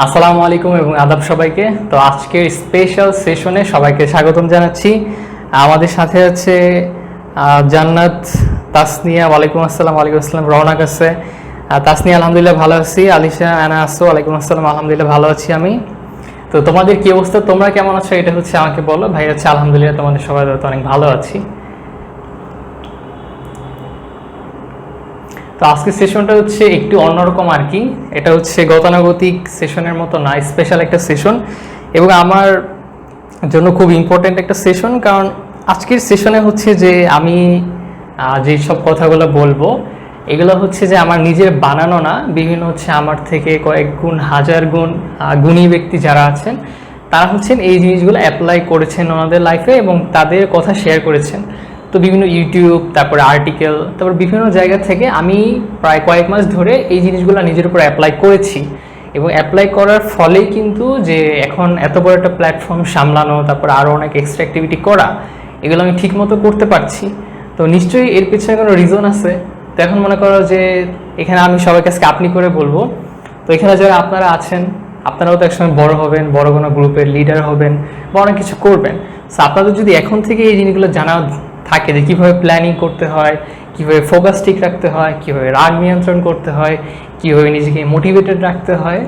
আসসালামু আলাইকুম এবং আদাব সবাইকে। তো আজকের স্পেশাল সেশনে সবাইকে স্বাগতম জানাচ্ছি। আমাদের সাথে আছে জান্নাত, তাসনিয়া। ওয়ালাইকুম আসসালাম। ওয়ালাইকুম আসসালাম। রওনা আছে। তাসনিয়া আলহামদুলিল্লাহ ভালো আছি। আলিশা আনা আসো। ওয়ালাইকুম আসসালাম। আলহামদুলিল্লাহ ভালো আছি আমি। তো তোমাদের কি অবস্থা, তোমরা কেমন আছো এটা হচ্ছে আমাকে বলো। ভাই হচ্ছে আলহামদুলিল্লাহ তোমাদের সবাই তো অনেক ভালো আছি। তো আজকের সেশনটা হচ্ছে একটু অন্যরকম আর কি। এটা হচ্ছে গতানুগতিক সেশনের মতো না, স্পেশাল একটা সেশন এবং আমার জন্য খুব ইম্পর্ট্যান্ট একটা সেশন। কারণ আজকের সেশনে হচ্ছে যে আমি যে সব কথাগুলো বলবো এগুলো হচ্ছে যে আমার নিজের বানানো না, বিভিন্ন হচ্ছে আমার থেকে কয়েক গুণ হাজার গুণ গুণী ব্যক্তি যারা আছেন তারা হচ্ছেন এই জিনিসগুলো অ্যাপ্লাই করেছেন ওনাদের লাইফে এবং তাদের কথা শেয়ার করেছেন। তো বিভিন্ন ইউটিউব, তারপরে আর্টিকেল, তারপর বিভিন্ন জায়গা থেকে আমি প্রায় কয়েক মাস ধরে এই জিনিসগুলো নিজের উপর অ্যাপ্লাই করেছি এবং অ্যাপ্লাই করার ফলেই কিন্তু যে এখন এত বড় একটা প্ল্যাটফর্ম সামলানো, তারপর আরও অনেক এক্সট্রা অ্যাক্টিভিটি করা, এগুলো আমি ঠিকমতো করতে পারছি। তো নিশ্চয়ই এর পিছনে কোনো রিজন আছে। তো এখন মনে করো যে এখানে আমি সবাই কাছে আপনি করে বলবো। তো এখানে যারা আপনারা আছেন আপনারাও তো একসময় বড় হবেন, বড় কোনো গ্রুপের লিডার হবেন বা অনেক কিছু করবেন। সো আপনাদের যদি এখন থেকে এই জিনিসগুলো জানা থাকে যে কীভাবে প্ল্যানিং করতে হয়, কীভাবে ফোকাস ঠিক রাখতে হয়, কীভাবে রাগ নিয়ন্ত্রণ করতে হয়, কীভাবে নিজেকে মোটিভেটেড রাখতে হয়,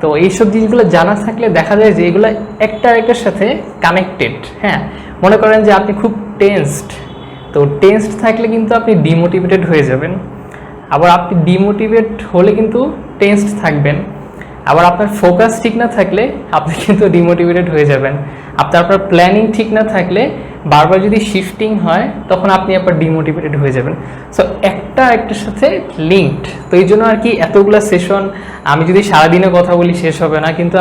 তো এইসব জিনিসগুলো জানা থাকলে দেখা যায় যে এগুলো একটা আরেকটার সাথে কানেক্টেড। হ্যাঁ, মনে করেন যে আপনি খুব টেন্সড, তো টেন্সড থাকলে কিন্তু আপনি ডিমোটিভেটেড হয়ে যাবেন। আবার আপনি ডিমোটিভেট হলে কিন্তু টেন্সড থাকবেন। আবার আপনার ফোকাস ঠিক না থাকলে আপনি কিন্তু ডিমোটিভেটেড হয়ে যাবেন। আপনার প্ল্যানিং ঠিক না থাকলে বারবার যদি শিফটিং হয় তখন আপনি আবার ডিমোটিভেটেড হয়ে যাবেন। সো একটা একটার সাথে লিঙ্কড। তো এই জন্য আর কি এতগুলো সেশন আমি যদি সারাদিনে কথা বলি শেষ হবে না। কিন্তু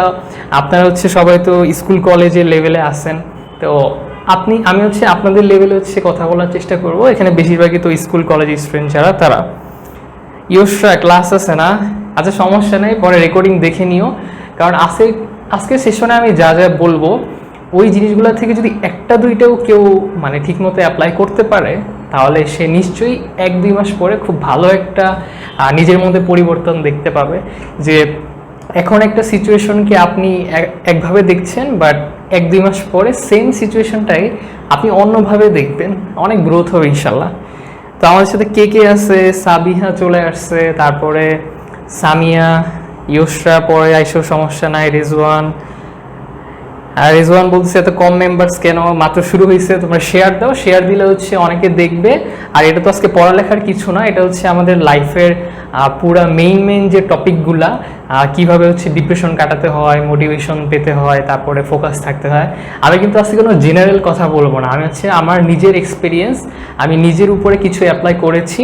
আপনারা হচ্ছে সবাই তো স্কুল কলেজের লেভেলে আসেন, তো আমি হচ্ছে আপনাদের লেভেলে হচ্ছে কথা বলার চেষ্টা করব। এখানে বেশিরভাগই তো স্কুল কলেজ স্টুডেন্ট যারা তারা। ইউসরা ক্লাস আছে না? আচ্ছা সমস্যা নেই, পরে রেকর্ডিং দেখে নিও। কারণ আজকের সেশনে আমি যা যা বলবো ওই জিনিসগুলো থেকে যদি একটা দুইটাও কেউ মানে ঠিকমতো অ্যাপ্লাই করতে পারে তাহলে সে নিশ্চয়ই 1-2 মাস পরে খুব ভালো একটা নিজের মধ্যে পরিবর্তন দেখতে পাবে। যে এখন একটা সিচুয়েশনকে আপনি একভাবে দেখছেন, বাট 1-2 মাস পরে সেম সিচুয়েশনটাই আপনি অন্যভাবে দেখবেন, অনেক গ্রোথ হবে ইনশাল্লাহ। তো আমাদের সাথে কে কে আছে? সাবিহা চলে আসছে, তারপরে সামিয়া, ইউসরা পরে আইসো, সমস্যা নাই। রিজওয়ান বলছে এত কম মেম্বার্স কেন, মাত্র শুরু হয়েছে, তোমরা শেয়ার দাও, শেয়ার দিলে হচ্ছে অনেকে দেখবে। আর এটা তো আজকে পড়ালেখার কিছু না, এটা হচ্ছে আমাদের লাইফের পুরা মেইন যে টপিকগুলা, কিভাবে হচ্ছে ডিপ্রেশন কাটাতে হয়, মোটিভেশন পেতে হয়, তারপরে ফোকাস থাকতে হয়। আমি কিন্তু আজকে কোনো জেনারেল কথা বলবো না, আমি হচ্ছে আমার নিজের এক্সপিরিয়েন্স, আমি নিজের উপরে কিছু অ্যাপ্লাই করেছি,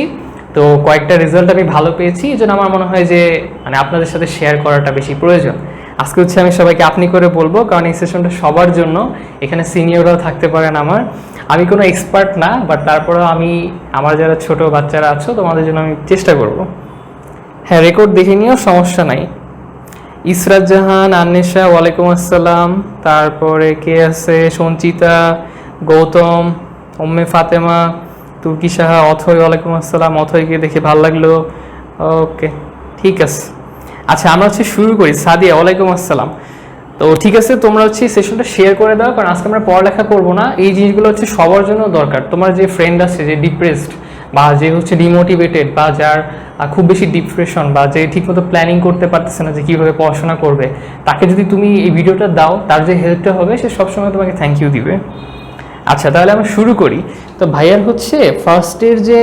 তো কয়েকটা রেজাল্ট আমি ভালো পেয়েছি। এই জন্য আমার মনে হয় যে মানে আপনাদের সাথে শেয়ার করাটা বেশি প্রয়োজন। আজকে হচ্ছে আমি সবাইকে আপনি করে বলবো, কারণ এই সেশনটা সবার জন্য। এখানে সিনিয়ররাও থাকতে পারেন। আমি কোনো এক্সপার্ট না, বাট তারপরেও আমার যারা ছোট বাচ্চারা আছো তোমাদের জন্য আমি চেষ্টা করব। হ্যাঁ, রেকর্ড দেখে নিও, সমস্যা নাই। ইসরাত জাহান, আন্নেশা, ওয়ালাইকুম আসসালাম। তারপরে কে আছে? সঞ্চিতা, গৌতম, উম্মে ফাতেমা, তুর্কি সাহা, অথয়, ওয়ালাইকুম আসসালাম। অথয়কে দেখে ভালো লাগলো। ওকে, ঠিক আছে। আচ্ছা আমরা হচ্ছে শুরু করি। সাদিয়া, ওয়ালাইকুম আসসালাম। তো ঠিক আছে, তোমরা হচ্ছে সেশনটা শেয়ার করে দাও, কারণ আজকে আমরা পড়ালেখা করবো না। এই জিনিসগুলো হচ্ছে সবার জন্য দরকার। তোমার যে ফ্রেন্ড আছে যে ডিপ্রেসড বা যে হচ্ছে ডিমোটিভেটেড বা যার খুব বেশি ডিপ্রেশন বা যে ঠিকমতো প্ল্যানিং করতে পারতেছে না যে কীভাবে পড়াশোনা করবে, তাকে যদি তুমি এই ভিডিওটা দাও, তার যে হেল্পটা হবে সে সবসময় তোমাকে থ্যাংক ইউ দিবে। আচ্ছা তাহলে আমরা শুরু করি। তো ভাইয়ার হচ্ছে ফার্স্টের যে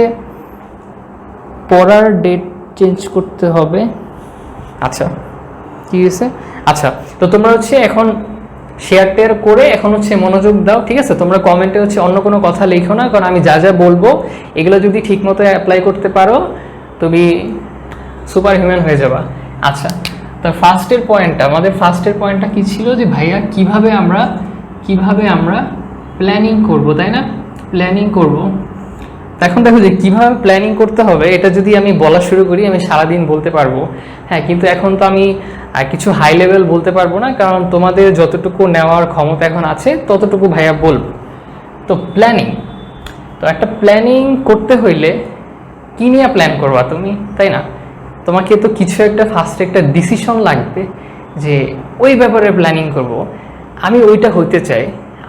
পড়ার ডেট চেঞ্জ করতে হবে। আচ্ছা ঠিক আছে। আচ্ছা তো তোমরা হচ্ছে এখন শেয়ার টেয়ার করে এখন হচ্ছে মনোযোগ দাও, ঠিক আছে? তোমরা কমেন্টে হচ্ছে অন্য কোনো কথা লিখো না, কারণ আমি যা যা বলবো এগুলো যদি ঠিকমতো অ্যাপ্লাই করতে পারো তুমি সুপার হিউম্যান হয়ে যাবা। আচ্ছা, তো আমাদের ফার্স্টের পয়েন্টটা কী ছিল? যে ভাইয়া কিভাবে আমরা প্ল্যানিং করব, তাই না? প্ল্যানিং করব। এখন দেখো যে কীভাবে প্ল্যানিং করতে হবে এটা যদি আমি বলা শুরু করি আমি সারাদিন বলতে পারবো। হ্যাঁ, কিন্তু এখন তো আমি কিছু হাই লেভেল বলতে পারবো না, কারণ তোমাদের যতটুকু নেওয়ার ক্ষমতা এখন আছে ততটুকু ভাইয়া বলবো। তো প্ল্যানিং, তো একটা প্ল্যানিং করতে হইলে কী নিয়ে প্ল্যান করবা তুমি, তাই না? তোমাকে তো কিছু একটা ফার্স্টে একটা ডিসিশন লাগবে যে ওই ব্যাপারে প্ল্যানিং করব, আমি ওইটা হইতে চাই,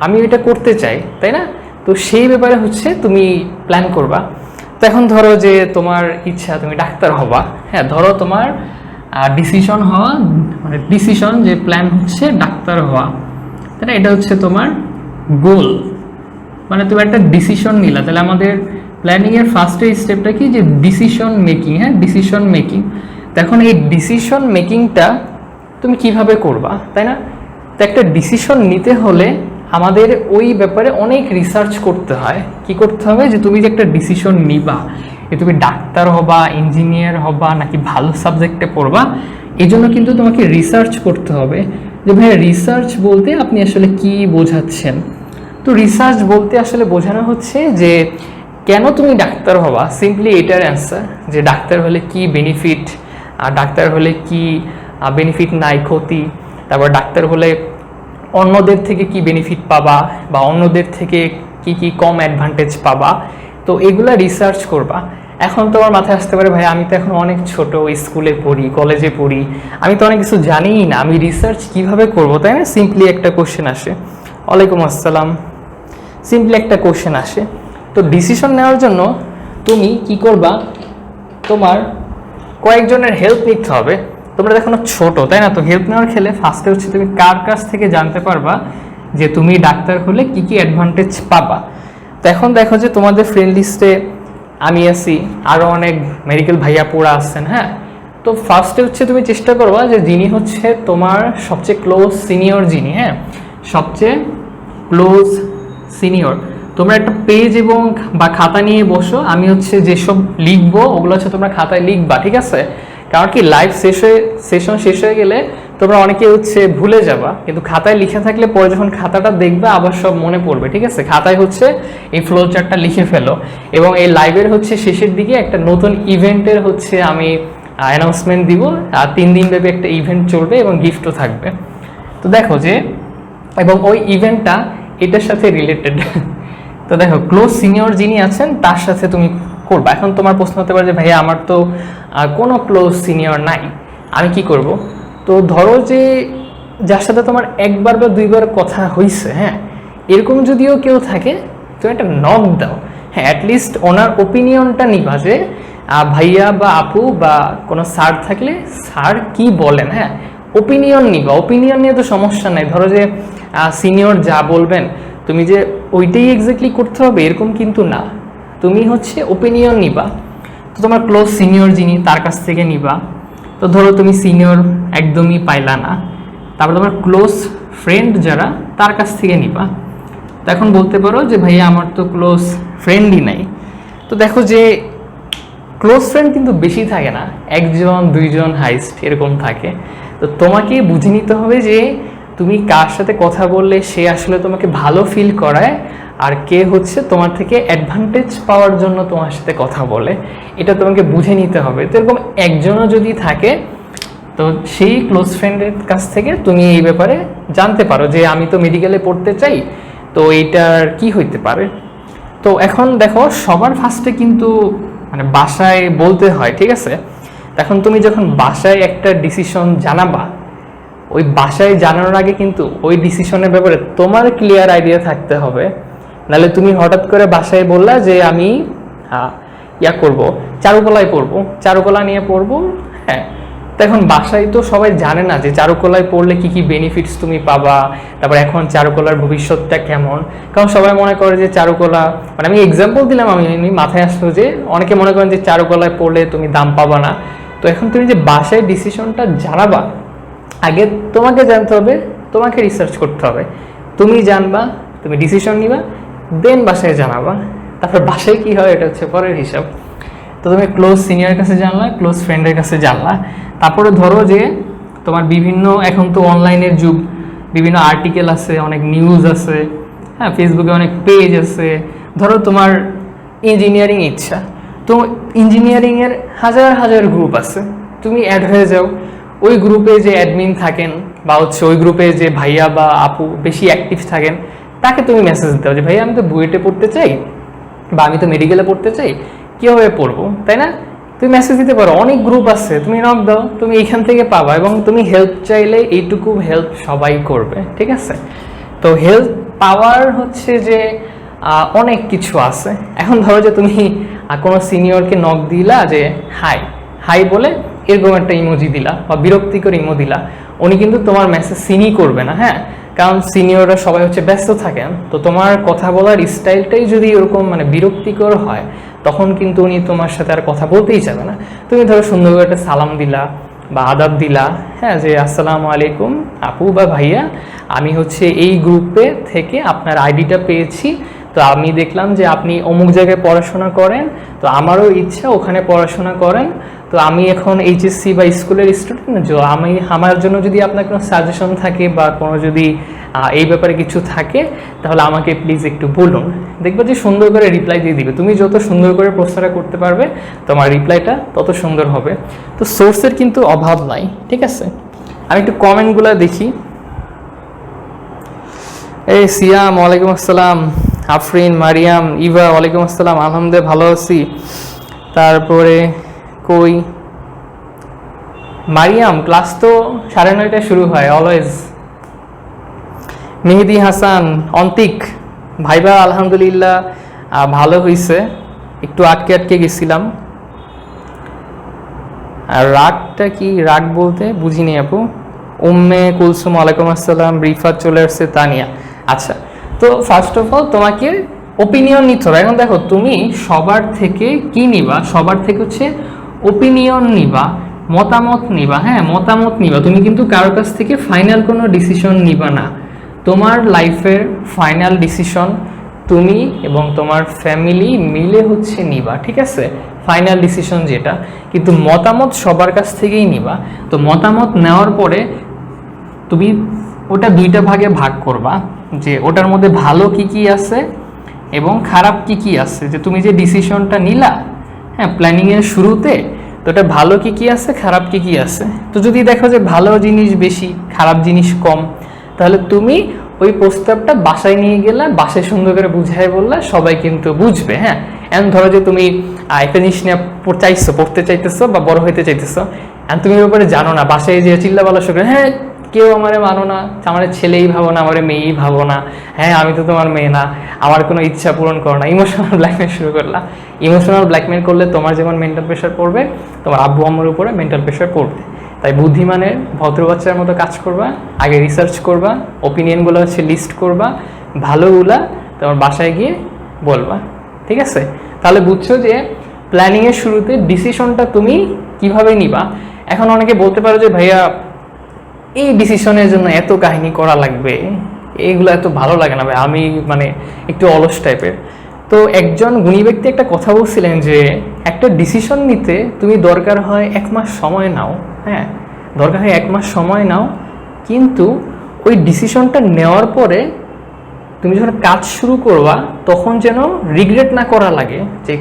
আমি ওইটা করতে চাই, তাই না? তো সেই ব্যাপারে হচ্ছে তুমি প্ল্যান করবা। তো এখন ধরো যে তোমার ইচ্ছা তুমি ডাক্তার হবা, হ্যাঁ, ধরো তোমার ডিসিশন হওয়া, মানে ডিসিশন যে প্ল্যান হচ্ছে ডাক্তার হওয়া, তাই না? এটা হচ্ছে তোমার গোল, মানে তুমি একটা ডিসিশন নিলা। তাহলে আমাদের প্ল্যানিংয়ের ফার্স্টের স্টেপটা কি, যে ডিসিশন মেকিং, হ্যাঁ, ডিসিশন মেকিং। তো এখন এই ডিসিশন মেকিংটা তুমি কিভাবে করবা, তাই না? তো একটা ডিসিশন নিতে হলে আমাদের ওই ব্যাপারে অনেক রিসার্চ করতে হয়। কি করতে হবে, যে তুমি যে একটা ডিসিশন নিবা, যে তুমি ডাক্তার হবা, ইঞ্জিনিয়ার হবা, নাকি ভালো সাবজেক্টে পড়বা, এই জন্য কিন্তু তোমাকে রিসার্চ করতে হবে। যে ভাইয়া রিসার্চ বলতে আপনি আসলে কি বোঝাচ্ছেন? তো রিসার্চ বলতে আসলে বোঝানো হচ্ছে যে কেন তুমি ডাক্তার হবা, সিম্পলি এটার অ্যান্সার, যে ডাক্তার হলে কি বেনিফিট, আর ডাক্তার হলে কি বেনিফিট নাই, ক্ষতি, তারপর ডাক্তার হলে অন্যদের থেকে কি বেনিফিট পাবা, বা অন্যদের থেকে কি কি কম অ্যাডভান্টেজ পাবা। তো এগুলা রিসার্চ করবা। এখন তোমার মাথায় আসতে পারে, ভাই আমি তো এখন অনেক ছোট, স্কুলে পড়ি, কলেজে পড়ি, আমি তো অনেক কিছু জানিই না, আমি রিসার্চ কিভাবে করব, তাই না? সিম্পলি একটা কোশ্চেন আসে। ওয়ালাইকুম আসসালাম। সিম্পলি একটা কোশ্চেন আসে। তো ডিসিশন নেওয়ার জন্য তুমি কি করবা, তোমার কয়েকজনের হেল্প নিতে হবে। তোমরা দেখো না ছোট, তাই না? তো হেল্প নেওয়ার খেলে ফার্স্টে হচ্ছে তুমি কার কাছ থেকে জানতে পারবা যে তুমি ডাক্তার হলে কি কি অ্যাডভান্টেজ পাবা। তো এখন দেখো যে তোমাদের ফ্রেন্ড লিস্টে আমি আছি, আরও অনেক মেডিকেল ভাইয়া পুরা আসছেন, হ্যাঁ। তো ফার্স্টে হচ্ছে তুমি চেষ্টা করবা যে যিনি হচ্ছে তোমার সবচেয়ে ক্লোজ সিনিয়র, যিনি, হ্যাঁ, সবচেয়ে ক্লোজ সিনিয়র, তোমরা একটা পেজ এবং বা খাতা নিয়ে বসো। আমি হচ্ছে যেসব লিখবো ওগুলো হচ্ছে তোমরা খাতায় লিখবা, ঠিক আছে? কারণ কি লাইভ সেশন শেষ হয়ে গেলে তোমরা অনেকে হচ্ছে ভুলে যাবা, কিন্তু খাতায় লিখে থাকলে পরে যখন খাতাটা দেখবে আবার সব মনে পড়বে, ঠিক আছে? খাতায় হচ্ছে এই ফ্লো চার্টটা লিখে ফেলো। এবং এই লাইভের হচ্ছে শেষের দিকে একটা নতুন ইভেন্টের হচ্ছে আমি অ্যানাউন্সমেন্ট দিব, আর 3 দিন ব্যাপী একটা ইভেন্ট চলবে এবং গিফটও থাকবে। তো দেখো যে, এবং ওই ইভেন্টটা এটার সাথে রিলেটেড। তো দেখো ক্লোজ সিনিয়র যিনি আছেন তার সাথে তুমি করবা। এখন তোমার প্রশ্ন হতে পারে যে ভাইয়া আমার তো কোনো ক্লোজ সিনিয়র নাই, আমি কি করব? তো ধরো যে যার সাথে তোমার একবার বা দুইবার কথা হয়েছে, হ্যাঁ, এরকম যদিও কেউ থাকে, তুমি একটা নক দাও, হ্যাঁ, অ্যাটলিস্ট ওনার ওপিনিয়নটা নিবা, যে ভাইয়া বা আপু বা কোনো স্যার থাকলে স্যার কি বলেন, হ্যাঁ, ওপিনিয়ন নিবা। ওপিনিয়ন নিয়ে তো সমস্যা নাই, ধরো যে সিনিয়র যা বলবেন তুমি যে ওইটাই এক্স্যাক্টলি করতে হবে এরকম কিন্তু না, তুমি হচ্ছে ওপিনিয়ন নিবা। তো তোমার ক্লোজ সিনিয়র যিনি তার কাছ থেকে নিবা। তো ধরো তুমি সিনিয়র একদমই পাইলা না, তারপর তোমার ক্লোজ ফ্রেন্ড যারা তার কাছ থেকে নিবা। তো এখন বলতে পারো যে ভাইয়া আমার তো ক্লোজ ফ্রেন্ডই নাই। তো দেখো যে ক্লোজ ফ্রেন্ড কিন্তু বেশি থাকে না, 1 জন 2 জন হাইস্ট এরকম থাকে। তো তোমাকে বুঝে নিতে হবে যে তুমি কার সাথে কথা বললে সে আসলে তোমাকে ভালো ফিল করায়, আর কে হচ্ছে তোমার থেকে অ্যাডভান্টেজ পাওয়ার জন্য তোমার সাথে কথা বলে, এটা তোমাকে বুঝে নিতে হবে। তো এরকম একজনও যদি থাকে, তো সেই ক্লোজ ফ্রেন্ডের কাছ থেকে তুমি এই ব্যাপারে জানতে পারো যে আমি তো মেডিকেলে পড়তে চাই, তো এইটার কি হইতে পারে। তো এখন দেখো সবার ফার্স্টে কিন্তু মানে বাসায় বলতে হয়, ঠিক আছে? এখন তুমি যখন বাসায় একটা ডিসিশন জানাবা, ওই বাসায় জানানোর আগে কিন্তু ওই ডিসিশনের ব্যাপারে তোমার ক্লিয়ার আইডিয়া থাকতে হবে। নাহলে তুমি হঠাৎ করে বাসায় বললা যে আমি করব, চারুকলায় পড়বো, চারুকলা নিয়ে পড়বো, হ্যাঁ। তো এখন বাসায় তো সবাই জানে না যে চারুকলায় পড়লে কি কি বেনিফিটস তুমি পাবা, তারপর এখন চারুকলার ভবিষ্যৎটা কেমন। কারণ সবাই মনে করে যে চারুকলা, মানে আমি এক্সাম্পল দিলাম, আমি মাথায় আসলো যে অনেকে মনে করেন যে চারুকলায় পড়লে তুমি দাম পাবা না। তো এখন তুমি যে বাসায় ডিসিশনটা জানাবা, আগে তোমাকে জানতে হবে, তোমাকে রিসার্চ করতে হবে, তুমি জানবা, তুমি ডিসিশন নিবা, দেন বাসায় জানাবা। তারপর বাসায় কি হয় এটা হচ্ছে পরের হিসাব। তো তুমি ক্লোজ সিনিয়রের কাছে জানলা, ক্লোজ ফ্রেন্ডের কাছে জানলা। তারপরে ধরো যে তোমার বিভিন্ন, এখন তো অনলাইনের যুগ, বিভিন্ন আর্টিকেল আছে, অনেক নিউজ আছে, হ্যাঁ, ফেসবুকে অনেক পেজ আছে। ধরো তোমার ইঞ্জিনিয়ারিং ইচ্ছা, তো ইঞ্জিনিয়ারিংয়ের হাজার হাজার গ্রুপ আছে, তুমি অ্যাড হয়ে যাও। ওই গ্রুপে যে অ্যাডমিন থাকেন বা হচ্ছে ওই গ্রুপে যে ভাইয়া বা আপু বেশি অ্যাক্টিভ থাকেন, তাকে তুমি মেসেজ দাও যে ভাইয়া আমি তো বুয়েটে পড়তে চাই, বা আমি তো মেডিকেলে পড়তে চাই, কীভাবে পড়বো, তাই না? তুমি মেসেজ দিতে পারো, অনেক গ্রুপ আছে, তুমি নক দাও, তুমি এখান থেকে পাবা। এবং তুমি হেল্প চাইলে এইটুকু হেল্প সবাই করবে, ঠিক আছে? তো হেল্প পাওয়ার হচ্ছে যে অনেক কিছু আছে। এখন ধরো যে তুমি কোনো সিনিয়রকে নক দিলা যে হাই হাই বলে এরকম একটা ইমোজি দিলা বা বিরক্তিকর ইমো দিলা, উনি কিন্তু তোমার মেসেজ সিনই করবে না, হ্যাঁ, কারণ সিনিয়ররা সবাই হচ্ছে ব্যস্ত থাকেন। তো তোমার কথা বলার স্টাইলটাই যদি ওরকম মানে বিরক্তিকর হয়, তখন কিন্তু উনি তোমার সাথে আর কথা বলতেই যাবে না। তুমি ধরো সুন্দর করে একটা সালাম দিলা বা আদাব দিলা, হ্যাঁ, যে আসসালামু আলাইকুম আপু বা ভাইয়া, আমি হচ্ছে এই গ্রুপে থেকে আপনার আইডিটা পেয়েছি, তো আমি দেখলাম যে আপনি অমুক জায়গায় পড়াশোনা করেন, তো আমারও ইচ্ছা ওখানে পড়াশোনা করেন, তো আমি এখন এইচএসসি বা স্কুলের স্টুডেন্ট, আমি আমার জন্য যদি আপনার কোনো সাজেশন থাকে বা কোনো যদি এই ব্যাপারে কিছু থাকে, তাহলে আমাকে প্লিজ একটু বলুন। দেখবে যে সুন্দর করে রিপ্লাই দিয়ে দিবে। তুমি যত সুন্দর করে প্রশ্নটা করতে পারবে, তোমার রিপ্লাইটা তত সুন্দর হবে। তো সোর্সের কিন্তু অভাব নাই, ঠিক আছে? আমি একটু কমেন্টগুলো দেখি। এই সিয়াম, ওয়ালাইকুম আসসালাম। আফরিন, মারিয়াম, ইভা, ওয়ালাইকুম আসসালাম। আলহামদুলিল্লাহ ভালো আছি। তারপরে কই মারিয়াম, ক্লাস তো 9:30টায় শুরু হয় অলওয়েজ। মেহেদি হাসান, অন্তিক, ভাইবা আলহামদুলিল্লাহ ভালো হয়েছে, একটু আটকে আটকে গেছিলাম। আর রাগটা কি, রাগ বলতে বুঝিনি আপু। উম্মে কুলসুম, ওয়ালাইকুম আসসালাম। রিফাত চলে আসছে, তানিয়া। আচ্ছা, তো ফার্স্ট অফ অল তোমাকে ওপিনিয়ন নিতে হবে। এখন দেখো, তুমি সবার থেকে কি নিবা? সবার থেকে হচ্ছে ওপিনিয়ন নিবা, মতামত নিবা, হ্যাঁ, মতামত নিবা। তুমি কিন্তু কারোর কাছ থেকে ফাইনাল কোনো ডিসিশন নিবা না। তোমার লাইফের ফাইনাল ডিসিশন তুমি এবং তোমার ফ্যামিলি মিলে হচ্ছে নিবা, ঠিক আছে? ফাইনাল ডিসিশন যেটা, কিন্তু মতামত সবার কাছ থেকেই নিবা। তো মতামত নেওয়ার পরে তুমি ওটা দুইটা ভাগে ভাগ করবা, যে ওটার মধ্যে ভালো কি কি আছে এবং খারাপ কি কি আছে। যে তুমি যে ডিসিশনটা নিলা, হ্যাঁ, প্ল্যানিংয়ের শুরুতে, তো ওটা ভালো কি কি আছে, খারাপ কি কি আছে। তো যদি দেখো যে ভালো জিনিস বেশি, খারাপ জিনিস কম, তাহলে তুমি ওই প্রস্তাবটা বাসায় নিয়ে গেলে, বাসায় সুন্দর করে বুঝাই বললে সবাই কিন্তু বুঝবে, হ্যাঁ। এখন ধরো যে তুমি একটা জিনিস নিয়ে পড়তে চাইতেছো বা বড় হইতে চাইতেছো, এখন তুমি ওর ব্যাপারে জানো না, বাসায় যে চিল্লাপাল্লা শুরু, হ্যাঁ কেউ আমারে মানো না, আমার ছেলেই ভাবো না, আমার মেয়েই ভাবো না, হ্যাঁ আমি তো তোমার মেয়ে না, আমার কোনো ইচ্ছা পূরণ করো না, ইমোশনাল ব্ল্যাকমেল শুরু করলা। ইমোশনাল ব্ল্যাকমেল করলে তোমার যেমন মেন্টাল প্রেশার পড়বে, তোমার আব্বু আম্মুর উপরে মেন্টাল প্রেশার পড়বে। তাই বুদ্ধিমানের ভদ্র বাচ্চার মতো কাজ করবা, আগে রিসার্চ করবা, ওপিনিয়নগুলো হচ্ছে লিস্ট করবা, ভালোগুলা তোমার বাসায় গিয়ে বলবা, ঠিক আছে? তাহলে বুঝছো যে প্ল্যানিংয়ের শুরুতে ডিসিশনটা তুমি কিভাবে নিবা। এখন অনেকে বলতে পারো যে ভাইয়া এই ডিসিশনের জন্য এত কাহিনী করা লাগবে, এইগুলো এত ভালো লাগে না ভাই, আমি মানে একটু অলস টাইপের। তো একজন গুণী ব্যক্তি একটা কথা বলছিলেন যে একটা ডিসিশন নিতে তুমি দরকার হয় 1 মাস সময় নাও, হ্যাঁ, দরকার হয় 1 মাস সময় নাও, কিন্তু ওই ডিসিশনটা নেওয়ার পরে তুমি যখন কাজ শুরু করবা, তখন যেন রিগ্রেট না করা লাগে যে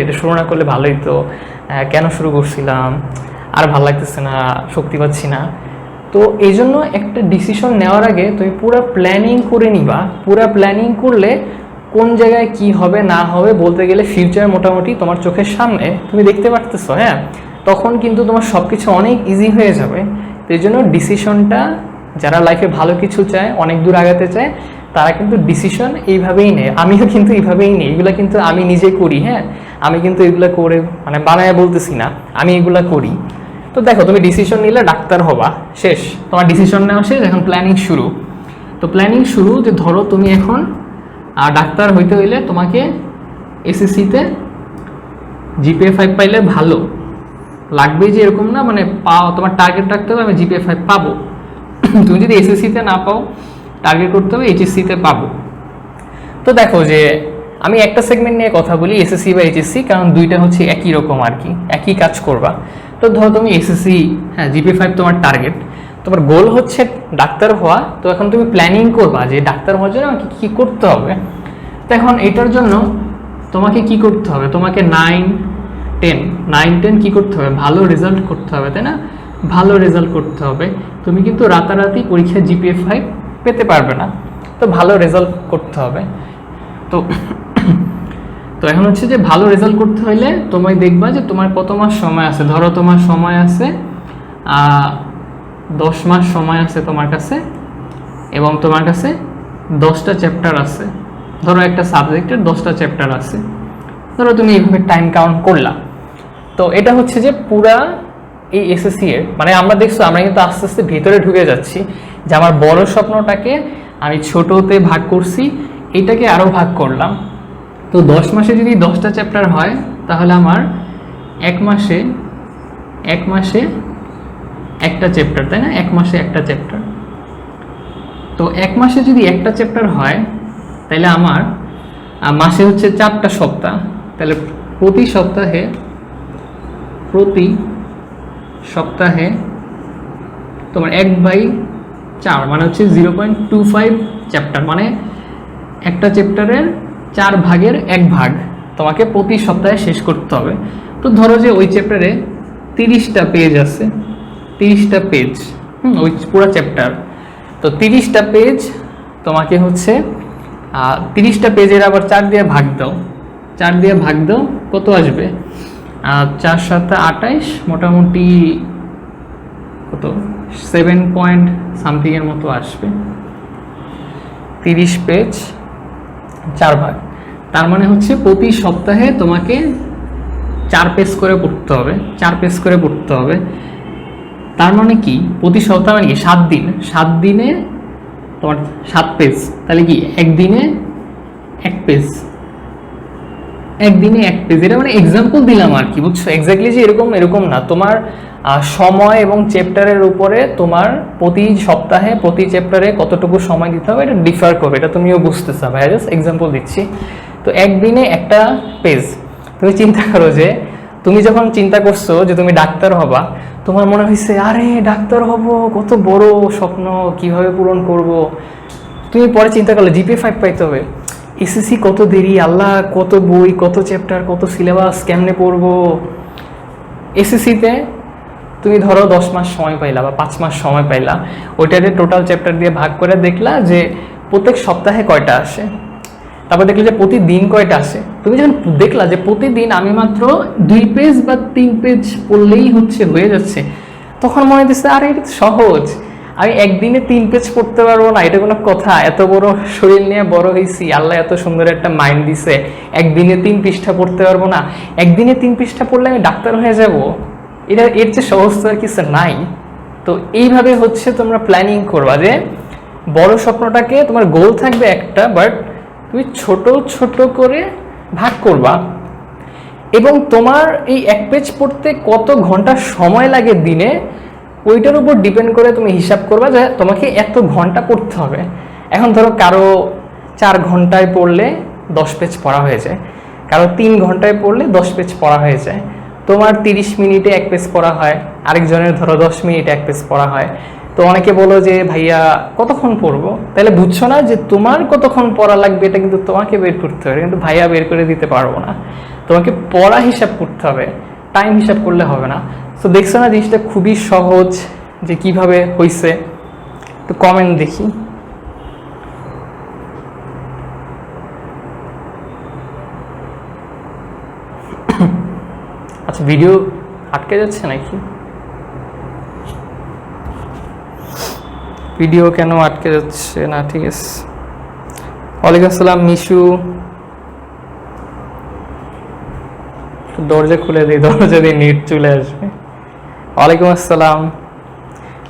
এটা শুরু না করলে ভালোই তো, কেন শুরু করছিলাম, আর ভালো লাগতেছে না, শক্তি পাচ্ছি না। তো এই জন্য একটা ডিসিশন নেওয়ার আগে তুমি পুরো প্ল্যানিং করে নিবা। পুরো প্ল্যানিং করলে কোন জায়গায় কি হবে না হবে, বলতে গেলে ফিউচার মোটামুটি তোমার চোখের সামনে তুমি দেখতে পারতেছো, হ্যাঁ, তখন কিন্তু তোমার সব কিছু অনেক ইজি হয়ে যাবে। তো এই জন্য ডিসিশনটা, যারা লাইফে ভালো কিছু চায়, অনেক দূর আগাতে চায়, তারা কিন্তু ডিসিশন এইভাবেই নেয়। আমিও কিন্তু এইভাবেই নিই, এগুলো কিন্তু আমি নিজে করি, হ্যাঁ, আমি কিন্তু এগুলো করে মানে বানায় বলতেছি না, আমি এগুলা করি। তো দেখো, তুমি ডিসিশন নিলে ডাক্তার হবা, শেষ, তোমার ডিসিশন নেওয়া শেষ, এখন প্ল্যানিং শুরু। তো প্ল্যানিং শুরু, যে ধরো তুমি এখন ডাক্তার হইতে হইলে তোমাকে এসএসসিতে জিপিএ 5 পাইলে ভালো লাগবে, যে এরকম না, মানে তোমার টার্গেট রাখতে হবে আমি জিপিএ 5 পাবো। তুমি যদি এসএসসিতে না পাও, টার্গেট করতে হবে এইচএসসিতে পাবো। তো দেখো যে আমি একটা সেগমেন্ট নিয়ে কথা বলি, এসএসসি বা এইচএসসি, কারণ দুইটা হচ্ছে একই রকম আর কি, একই কাজ করবা। তো ধরো তুমি এসএসসি, হ্যাঁ, জিপিএ 5 তোমার টার্গেট, তোমার গোল হচ্ছে ডাক্তার হওয়া। তো এখন তুমি প্ল্যানিং করবা যে ডাক্তার হওয়ার জন্য আমাকে কী করতে হবে। তো এখন এটার জন্য তোমাকে কি করতে হবে, তোমাকে 9, 10 কী করতে হবে, ভালো রেজাল্ট করতে হবে, তাই না? ভালো রেজাল্ট করতে হবে। তুমি কিন্তু রাতারাতি পরীক্ষায় জিপিএ 5 পেতে পারবে না, তো ভালো রেজাল্ট করতে হবে। তো তো এখন হচ্ছে যে ভালো রেজাল্ট করতে হইলে তোমায় দেখবা যে তোমার কত মাস সময় আছে। ধরো তোমার সময় আছে 10 মাস সময় আছে তোমার কাছে, এবং তোমার কাছে 10টা চ্যাপ্টার আছে। ধরো একটা সাবজেক্টের 10টা চ্যাপ্টার আছে, ধরো তুমি এইভাবে টাইম কাউন্ট করলা। তো এটা হচ্ছে যে পুরা এই এসএসসি এর মানে আমরা দেখছো আমরা কিন্তু আস্তে আস্তে ভিতরে ঢুকে যাচ্ছি যে আমার বড় স্বপ্নটাকে আমি ছোটতে ভাগ করছি, এটাকে আরও ভাগ করলাম। তো 10 মাসে যদি 10টা চ্যাপ্টার হয় তাহলে আমার এক মাসে একটা চ্যাপ্টার, তাই না? এক মাসে একটা চ্যাপ্টার। তো এক মাসে যদি একটা চ্যাপ্টার হয় তাহলে আমার মাসে হচ্ছে 4টা সপ্তাহ, তাহলে প্রতি সপ্তাহে তোমার 1/4 মানে হচ্ছে 0.25 চ্যাপ্টার, মানে একটা চ্যাপ্টারের 4 ভাগের 1 ভাগ তোমাকে প্রতি সপ্তাহে শেষ করতে হবে। তো ধরো যে ওই চ্যাপ্টারে 30টা পেজ আছে, 30টা পেজ, ওই পুরো চ্যাপ্টার। তো 30টা পেজ তোমাকে হচ্ছে 30টা পেজের আবার 4 দিয়ে ভাগ দাও, 4 দিয়ে ভাগ দাও, কত আসবে? 4 7 28, মোটামুটি কত 7 পয়েন্ট সামথিং এর মতো আসবে। 30 পেজ 4 ভাগ, তার মানে হচ্ছে প্রতি সপ্তাহে তোমাকে 4 পেজ করে পড়তে হবে, 4 পেজ করে পড়তে হবে। তার মানে কি প্রতি সপ্তাহে মানে কি 7 দিন, 7 দিনে তোমার 7 পেজ, তাহলে কি একদিনে 1 পেজ, একদিনে 1 পেজ। এটা মানে এক্সাম্পল দিলাম আর কি, বুঝছো? এক্স্যাক্টলি যে এরকম না, তোমার সময় এবং চ্যাপ্টারের উপরে তোমার প্রতি সপ্তাহে প্রতি চ্যাপ্টারে কতটুকু সময় দিতে হবে এটা ডিফার করবে, এটা তুমিও বুঝতেছো। ভাই জাস্ট এক্সাম্পল দিচ্ছি। তো একদিনে একটা পেজ। তুমি চিন্তা করো যে তুমি যখন চিন্তা করছো যে তুমি ডাক্তার হবা, তোমার মনে হয়েছে আরে ডাক্তার হব, কত বড় স্বপ্ন, কিভাবে পূরণ করব। তুমি পরে চিন্তা করলে জিপিএ 5 পাইতে হবে, এসএসসি কত দেরি, আল্লাহ কত বই, কত চ্যাপ্টার, কত সিলেবাস, কেমনে পড়বো। এসএসসিতে তুমি ধরো 10 মাস সময় পাইলা বা 5 মাস সময় পাইলা, ওইটাতে টোটাল চ্যাপ্টার দিয়ে ভাগ করে দেখলা যে প্রত্যেক সপ্তাহে কয়টা আসে, তারপর দেখলে যে প্রতিদিন কয়টা আসে। তুমি যখন দেখলা যে প্রতিদিন আমি মাত্র 2 পেজ বা 3 পেজ পড়লেই হয়ে যাচ্ছে, তখন মনে হচ্ছে আরে এটা তো সহজ, আমি একদিনে 3 পেজ পড়তে পারবো না, এটা কোনো কথা? এত বড় শরীর নিয়ে বড় হয়েছি, আল্লাহ এত সুন্দর একটা মাইন্ড দিছে, একদিনে 3 পৃষ্ঠা পড়তে পারবো না? একদিনে 3 পৃষ্ঠা পড়লে আমি ডাক্তার হয়ে যাব? এর চেয়ে সহজ তো আর কিছু নাই। তো এইভাবে তোমরা প্ল্যানিং করবা যে বড় স্বপ্নটাকে, তোমার গোল থাকবে একটা, বাট তুমি ছোট ছোট করে ভাগ করবা, এবং তোমার এই 1 পেজ পড়তে কত ঘন্টা সময় লাগে দিনে, ওইটার উপর ডিপেন্ড করে তুমি হিসাব করবা যে তোমাকে এত ঘন্টা পড়তে হবে। এখন ধরো কারো 4 ঘন্টায় পড়লে 10 পেজ পড়া হয়ে যায়, কারো 3 ঘন্টায় পড়লে 10 পেজ পড়া হয়ে যায়, তোমার 30 মিনিটে 1 পেজ পড়া হয়, আরেকজনের ধরো 10 মিনিটে 1 পেজ পড়া হয়। তো অনেকে বলো যে ভাইয়া কতক্ষণ পড়বো, তাহলে বুঝছো না যে তোমার কতক্ষণ পড়া লাগবে, এটা কিন্তু তোমাকে বের করতে হবে, কিন্তু ভাইয়া বের করে দিতে পারবো না। তোমাকে পড়া হিসাব করতে হবে, টাইম হিসাব করলে হবে না। তো দেখছো না জিনিসটা খুবই সহজ যে কিভাবে হইছে। তো কমেন্ট দেখি। আচ্ছা, ভিডিও আটকে যাচ্ছে নাকি? ভিডিও কেন আটকে যাচ্ছে না? ঠিক আছে। ওয়ালাইকুম আসসালাম মিশু, দরজা খুলে দিই, দরজা দিয়ে নেট চলে আসবে। ওয়ালাইকুম আসসালাম।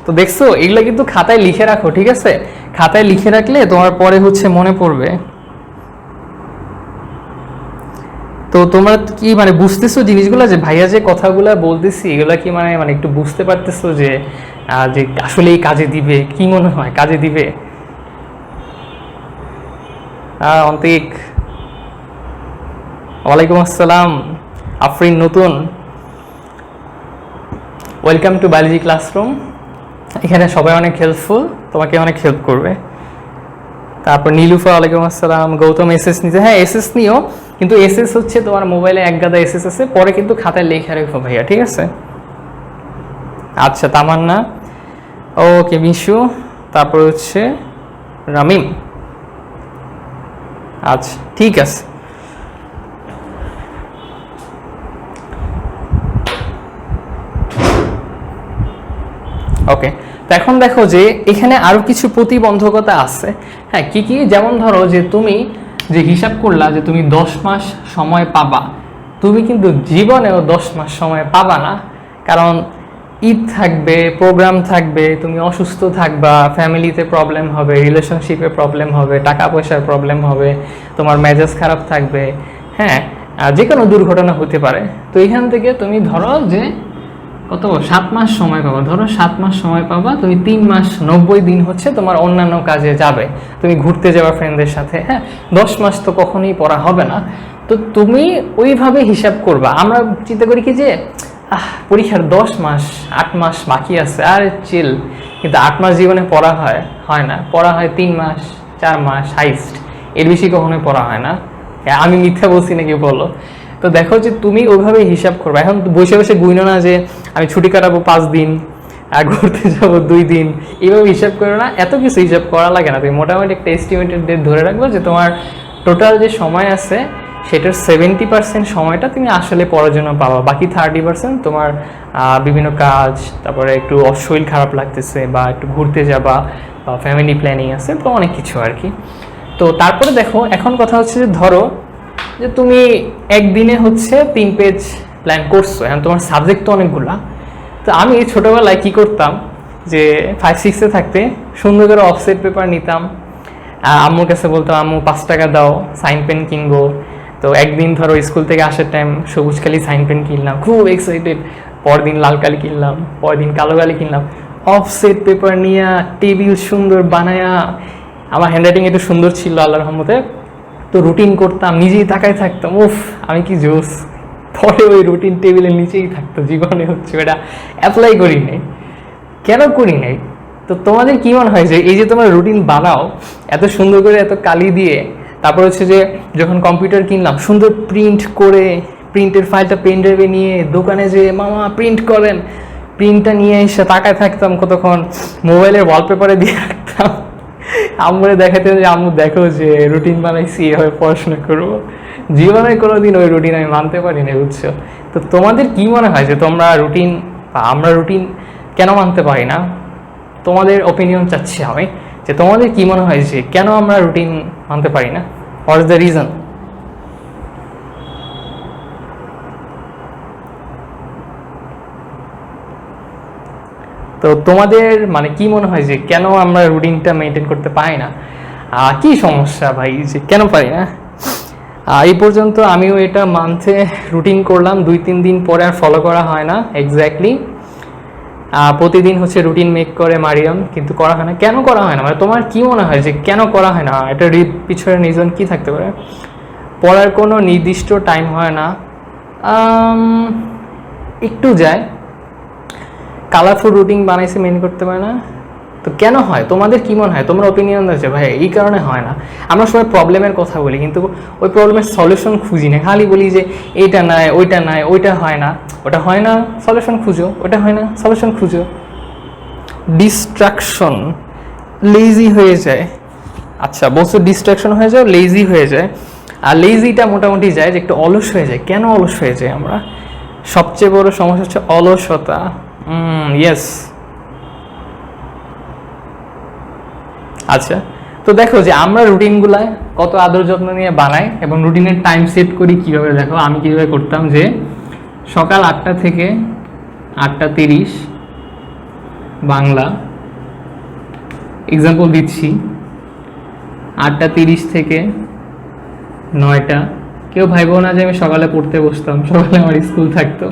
তো দেখছো, এগুলো কিন্তু খাতায় লিখে রাখো, ঠিক আছে? খাতায় লিখে রাখলে তোমার পরে মনে পড়বে। তো তোমরা কি মানে বুঝতেছো জিনিসগুলো, যে ভাইয়া যে কথাগুলো বলতেছি এগুলা কি মানে একটু বুঝতে পারতেছো যে যে আসলে এই কাজে দিবে? কি মনে হয় কাজে দিবে? অন্তিক, ওয়ালাইকুম আসসালাম। আফরিন নতুন, ওয়েলকাম টু বায়োলজি ক্লাসরুম। এখানে সবাই অনেক হেল্পফুল, তোমাকে অনেক হেল্প করবে। তারপর নীলুফা, ওয়ালাইকুম আসসালাম। গৌতম এসএস নিতে, হ্যাঁ এসএস নিও, কিন্তু এসএস তোমার মোবাইলে এক গাদা এসএস আছে, পরে কিন্তু খাতায় লেখা রেখো ভাইয়া, ঠিক আছে? আচ্ছা, তামান্না, ওকে মিশু, তারপর রামিম। আচ্ছা ঠিক আছে। ওকে, তো এখন দেখো যে এখানে আরও কিছু প্রতিবন্ধকতা আছে। হ্যাঁ, কি কি? যেমন ধরো যে তুমি যে হিসাব করলা যে তুমি 10 মাস সময় পাবা, তুমি কিন্তু জীবনেও 10 মাস সময় পাবা না। কারণ ঈদ থাকবে, প্রোগ্রাম থাকবে, তুমি অসুস্থ থাকবা, ফ্যামিলিতে প্রবলেম হবে, রিলেশনশিপে প্রবলেম হবে, টাকা পয়সার প্রবলেম হবে, তোমার মেজাজ খারাপ থাকবে। হ্যাঁ, যে কোনো দুর্ঘটনা হতে পারে। তো এখান থেকে তুমি ধরো যে কত 7 মাস সময় পাবা, ধরো 7 মাস সময় পাবা, তুমি 3 মাস 90 দিন হচ্ছে তোমার অন্যান্য কাজে যাবে, তুমি ঘুরতে যাবা ফ্রেন্ডদের সাথে। হ্যাঁ, 10 মাস তো কখনোই পড়া হবে না। তো তুমি ওইভাবে হিসাব করবা। আমরা চিন্তা করি কি যে পরীক্ষার 10 মাস 8 মাস বাকি আছে, আর চিল। কিন্তু 8 মাস জীবনে পড়া হয় না, পড়া হয় 3 মাস 4 মাস হাইস্ট, এর বেশি কখনোই পড়া হয় না। আমি মিথ্যা বলছি নাকি বলো? তো দেখো যে তুমি ওইভাবে হিসাব করবে। এখন বসে বসে গুইনো না যে আমি ছুটি কাটাবো 5 দিন আর ঘুরতে যাবো 2 দিন, এইভাবে হিসাব করো না। এত কিছু হিসাব করা লাগে না। তুমি মোটামুটি একটা এস্টিমেটেড ডেট ধরে রাখবো যে তোমার টোটাল যে সময় আছে সেটার 70% সময়টা তুমি আসলে পড়ার জন্য পাবা, বাকি 30% তোমার বিভিন্ন কাজ, তারপরে একটু শরীর খারাপ লাগতেছে বা একটু ঘুরতে যাবা বা ফ্যামিলি প্ল্যানিং আছে, তো অনেক কিছু আর কি। তো তারপরে দেখো এখন কথা হচ্ছে যে ধরো যে তুমি একদিনে হচ্ছে 3 পেজ প্ল্যান করছো, এখন তোমার সাবজেক্ট তো অনেকগুলা। তো আমি ছোটোবেলায় কী করতাম যে 5-6-এ থাকতে সুন্দর করে অফসেট পেপার নিতাম, আম্মুর কাছে বলতাম আম্মু 5 টাকা দাও, সাইন পেন কিনবো। তো একদিন ধরো স্কুল থেকে আসার টাইম সবুজ কালি সাইন পেন কিনলাম, খুব এক্সাইটেড। পরদিন লাল কালি কিনলাম, পরদিন কালো কালি কিনলাম, অফসেট পেপার নিয়ে টেবিল সুন্দর বানায়া। আমার হ্যান্ডরাইটিং একটু সুন্দর ছিল আল্লাহর রহমতে। তো রুটিন করতাম, নিজেই তাকায় থাকতাম, উফ আমি কি জোস। পরে ওই রুটিন টেবিলের নিচেই থাকতো, জীবনে হচ্ছে ওটা অ্যাপ্লাই করি নাই। কেন করি নাই? তো তোমাদের কি মনে হয় যে এই যে তোমরা রুটিন বানাও এত সুন্দর করে, এত কালি দিয়ে, তারপর হচ্ছে যে যখন কম্পিউটার কিনলাম সুন্দর প্রিন্ট করে, প্রিন্টের ফাইলটা পেন ড্রাইভে নিয়ে দোকানে যে মামা প্রিন্ট করেন, প্রিন্টটা নিয়ে এসে তাকায় থাকতাম কতক্ষণ, মোবাইলের ওয়ালপেপারে দিয়ে রাখতাম, আম্মুরে দেখাতে যে আম্মু দেখো যে রুটিন বানাইছি, এভাবে পড়াশোনা করবো। জীবনে কোনোদিন ওই রুটিন আমি মানতে পারি না, বুঝছো? তো তোমাদের কি মনে হয় যে তোমরা রুটিন বা আমরা রুটিন কেন মানতে পারি না? তোমাদের অপিনিয়ন চাচ্ছি আমি, যে তোমাদের কি মনে হয় যে কেন আমরা রুটিন মানতে পারি না? What is the reason? তো তোমাদের মানে কি মনে হয় যে কেন আমরা রুটিনটা মেনটেন করতে পারি না? কি সমস্যা ভাই যে কেন পারি না? এই পর্যন্ত আমিও এটা মানতে রুটিন করলাম, 2-3 দিন পরে আর ফলো করা হয় না এক্স্যাক্টলি। প্রতিদিন হচ্ছে রুটিন মেক করে মারিয়াম, কিন্তু করা হয় না। কেন করা হয় না? মানে তোমার কি মনে হয় যে কেন করা হয় না? এটা পিছনে রিজন কি থাকতে পারে? পড়ার কোনো নির্দিষ্ট টাইম হয় না, একটু যায়, কালারফুল রুটিন বানাইছে মেন করতে পারে না। তো কেন হয়? তোমাদের কি মনে হয়? তোমরা অপিনিয়ন দিয়েছে ভাই এই কারণে হয় না। আমরা সবাই প্রবলেমের কথা বলি, কিন্তু ওই প্রবলেমের সলিউশন খুঁজি না, খালি বলি যে এইটা নাই, ওইটা নাই, ওইটা হয় না, ওটা হয় না, সলিউশন খুঁজো, ওটা হয় না, সলিউশন খুঁজো। ডিস্ট্রাকশন, লেজি হয়ে যায়। আচ্ছা বলছো ডিস্ট্রাকশন হয়ে যায়, লেজি হয়ে যায়। আর লেজিটা মোটামুটি যায় যে একটু অলস হয়ে যায়। কেন অলস হয়ে যায় আমরা? সবচেয়ে বড় সমস্যা হচ্ছে অলসতা। ইয়েস। আচ্ছা, তো দেখো যে আমরা রুটিনগুলা কত আদর যত্ন নিয়ে বানাই এবং রুটিনের টাইম সেট করি কীভাবে। দেখো আমি কীভাবে করতাম যে সকাল 8টা থেকে 8টা 30 বাংলা, এক্সাম্পল দিচ্ছি, 8টা 30 থেকে 9টা। কেউ ভাইবো না যে আমি সকালে পড়তে বসতাম, সকালে আমার স্কুল থাকতো,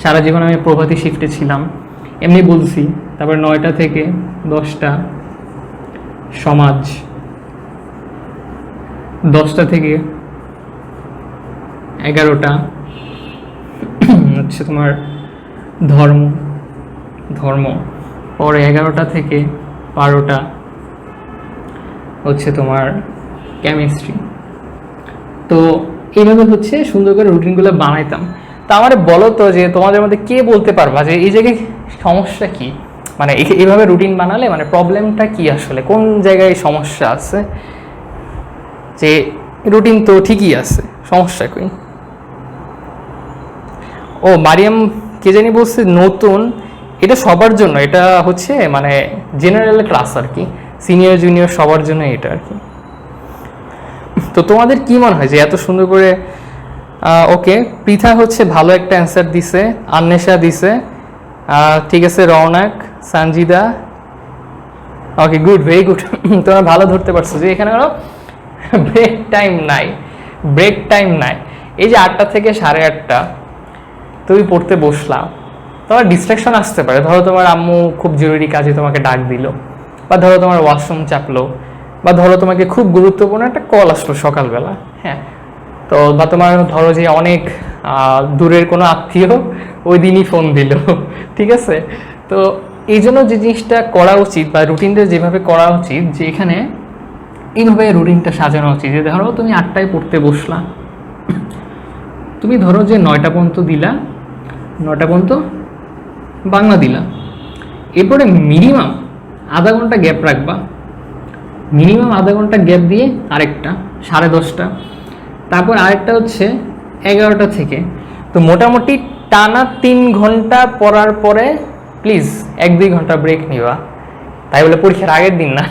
সারা জীবন আমি প্রভাতী শিফটে ছিলাম, এমনি বলছি। তারপর 9টা থেকে 10টা সমাজ, 10টা থেকে 11টা হচ্ছে তোমার ধর্ম, পরে 11টা থেকে 12টা হচ্ছে তোমার কেমিস্ট্রি। তো এইভাবে হচ্ছে সুন্দর করে রুটিনগুলো বানাইতাম। তা আমার বলো তো যে তোমাদের মধ্যে কে বলতে পারবা যে এই জায়গায় সমস্যা কি? মানে এইভাবে রুটিন বানালে মানে প্রবলেমটা কি আসলে, কোন জায়গায় সমস্যা আছে? যে রুটিন তো ঠিকই আছে, সমস্যা কই? ও মারিয়াম কে জানি বলছে নতুন এটা সবার জন্য, এটা হচ্ছে মানে জেনারেল ক্লাস আর কি, সিনিয়র জুনিয়র সবার জন্য এটা আর কি। তো তোমাদের কি মনে হয় যে এত সুন্দর করে ওকে পৃথা হচ্ছে ভালো একটা অ্যান্সার দিছে, আন্নেশা দিছে, ঠিক আছে, Raunak, Sanjida, okay good, very good. তোমরা ভালো ধরতে পারছো যে এখানে কোনো ব্রেক টাইম নাই, ব্রেক টাইম নাই। এই যে 8টা থেকে 8:30 তুমি পড়তে বসলাম, তোমার ডিস্ট্রাকশন আসতে পারে, ধরো তোমার আম্মু খুব জরুরি কাজে তোমাকে ডাক দিল, বা ধরো তোমার ওয়াশরুম চাপলো, বা ধরো তোমাকে খুব গুরুত্বপূর্ণ একটা কল আসলো সকালবেলা, হ্যাঁ, তো বা তোমার ধরো যে অনেক দূরের কোনো আত্মীয় ওই দিনই ফোন দিল, ঠিক আছে। তো এই জন্য যে জিনিসটা করা উচিত বা রুটিনটা যেভাবে করা উচিত, যে এখানে এইভাবে রুটিনটা সাজানো উচিত, যে ধরো তুমি 8টায় পড়তে বসলা, তুমি ধরো যে 9টা পর্যন্ত দিলা, 9টা পর্যন্ত বাংলা দিলা, এরপরে মিনিমাম আধা ঘন্টা গ্যাপ রাখবা, মিনিমাম আধা ঘন্টা গ্যাপ দিয়ে আরেকটা 10:30, তারপর আরেকটা হচ্ছে 11টা থেকে। তো মোটামুটি টানা 3 ঘন্টা পড়ার পরে প্লিজ 1-2 ঘন্টা ব্রেক নিবা, তাই বলে পরীক্ষার আগের দিন না।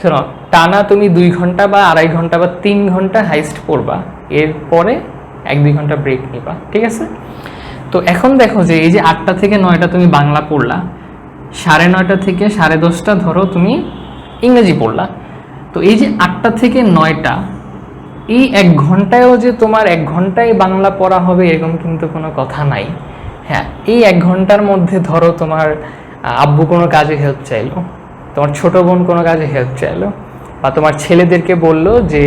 শোনো, টানা তুমি 2 ঘন্টা বা 2.5 ঘন্টা বা 3 ঘন্টা হাইস্ট পড়বা, এরপরে 1-2 ঘন্টা ব্রেক নিবা, ঠিক আছে। তো এখন দেখো যে এই যে 8টা থেকে 9টা তুমি বাংলা পড়লা, 9:30 থেকে 10:30 ধরো তুমি ইংরেজি পড়লা। তো এই যে 8টা থেকে 9টা, এই 1 ঘন্টায়ও যে তোমার 1 ঘন্টায় বাংলা পড়া হবে এরকম কিন্তু কোনো কথা নাই। হ্যাঁ, এই 1 ঘন্টার মধ্যে ধরো তোমার আব্বু কোনো কাজে হেল্প চাইলো, তোমার ছোট বোন কোনো কাজে হেল্প চাইলো, বা তোমার ছেলেদেরকে বললো যে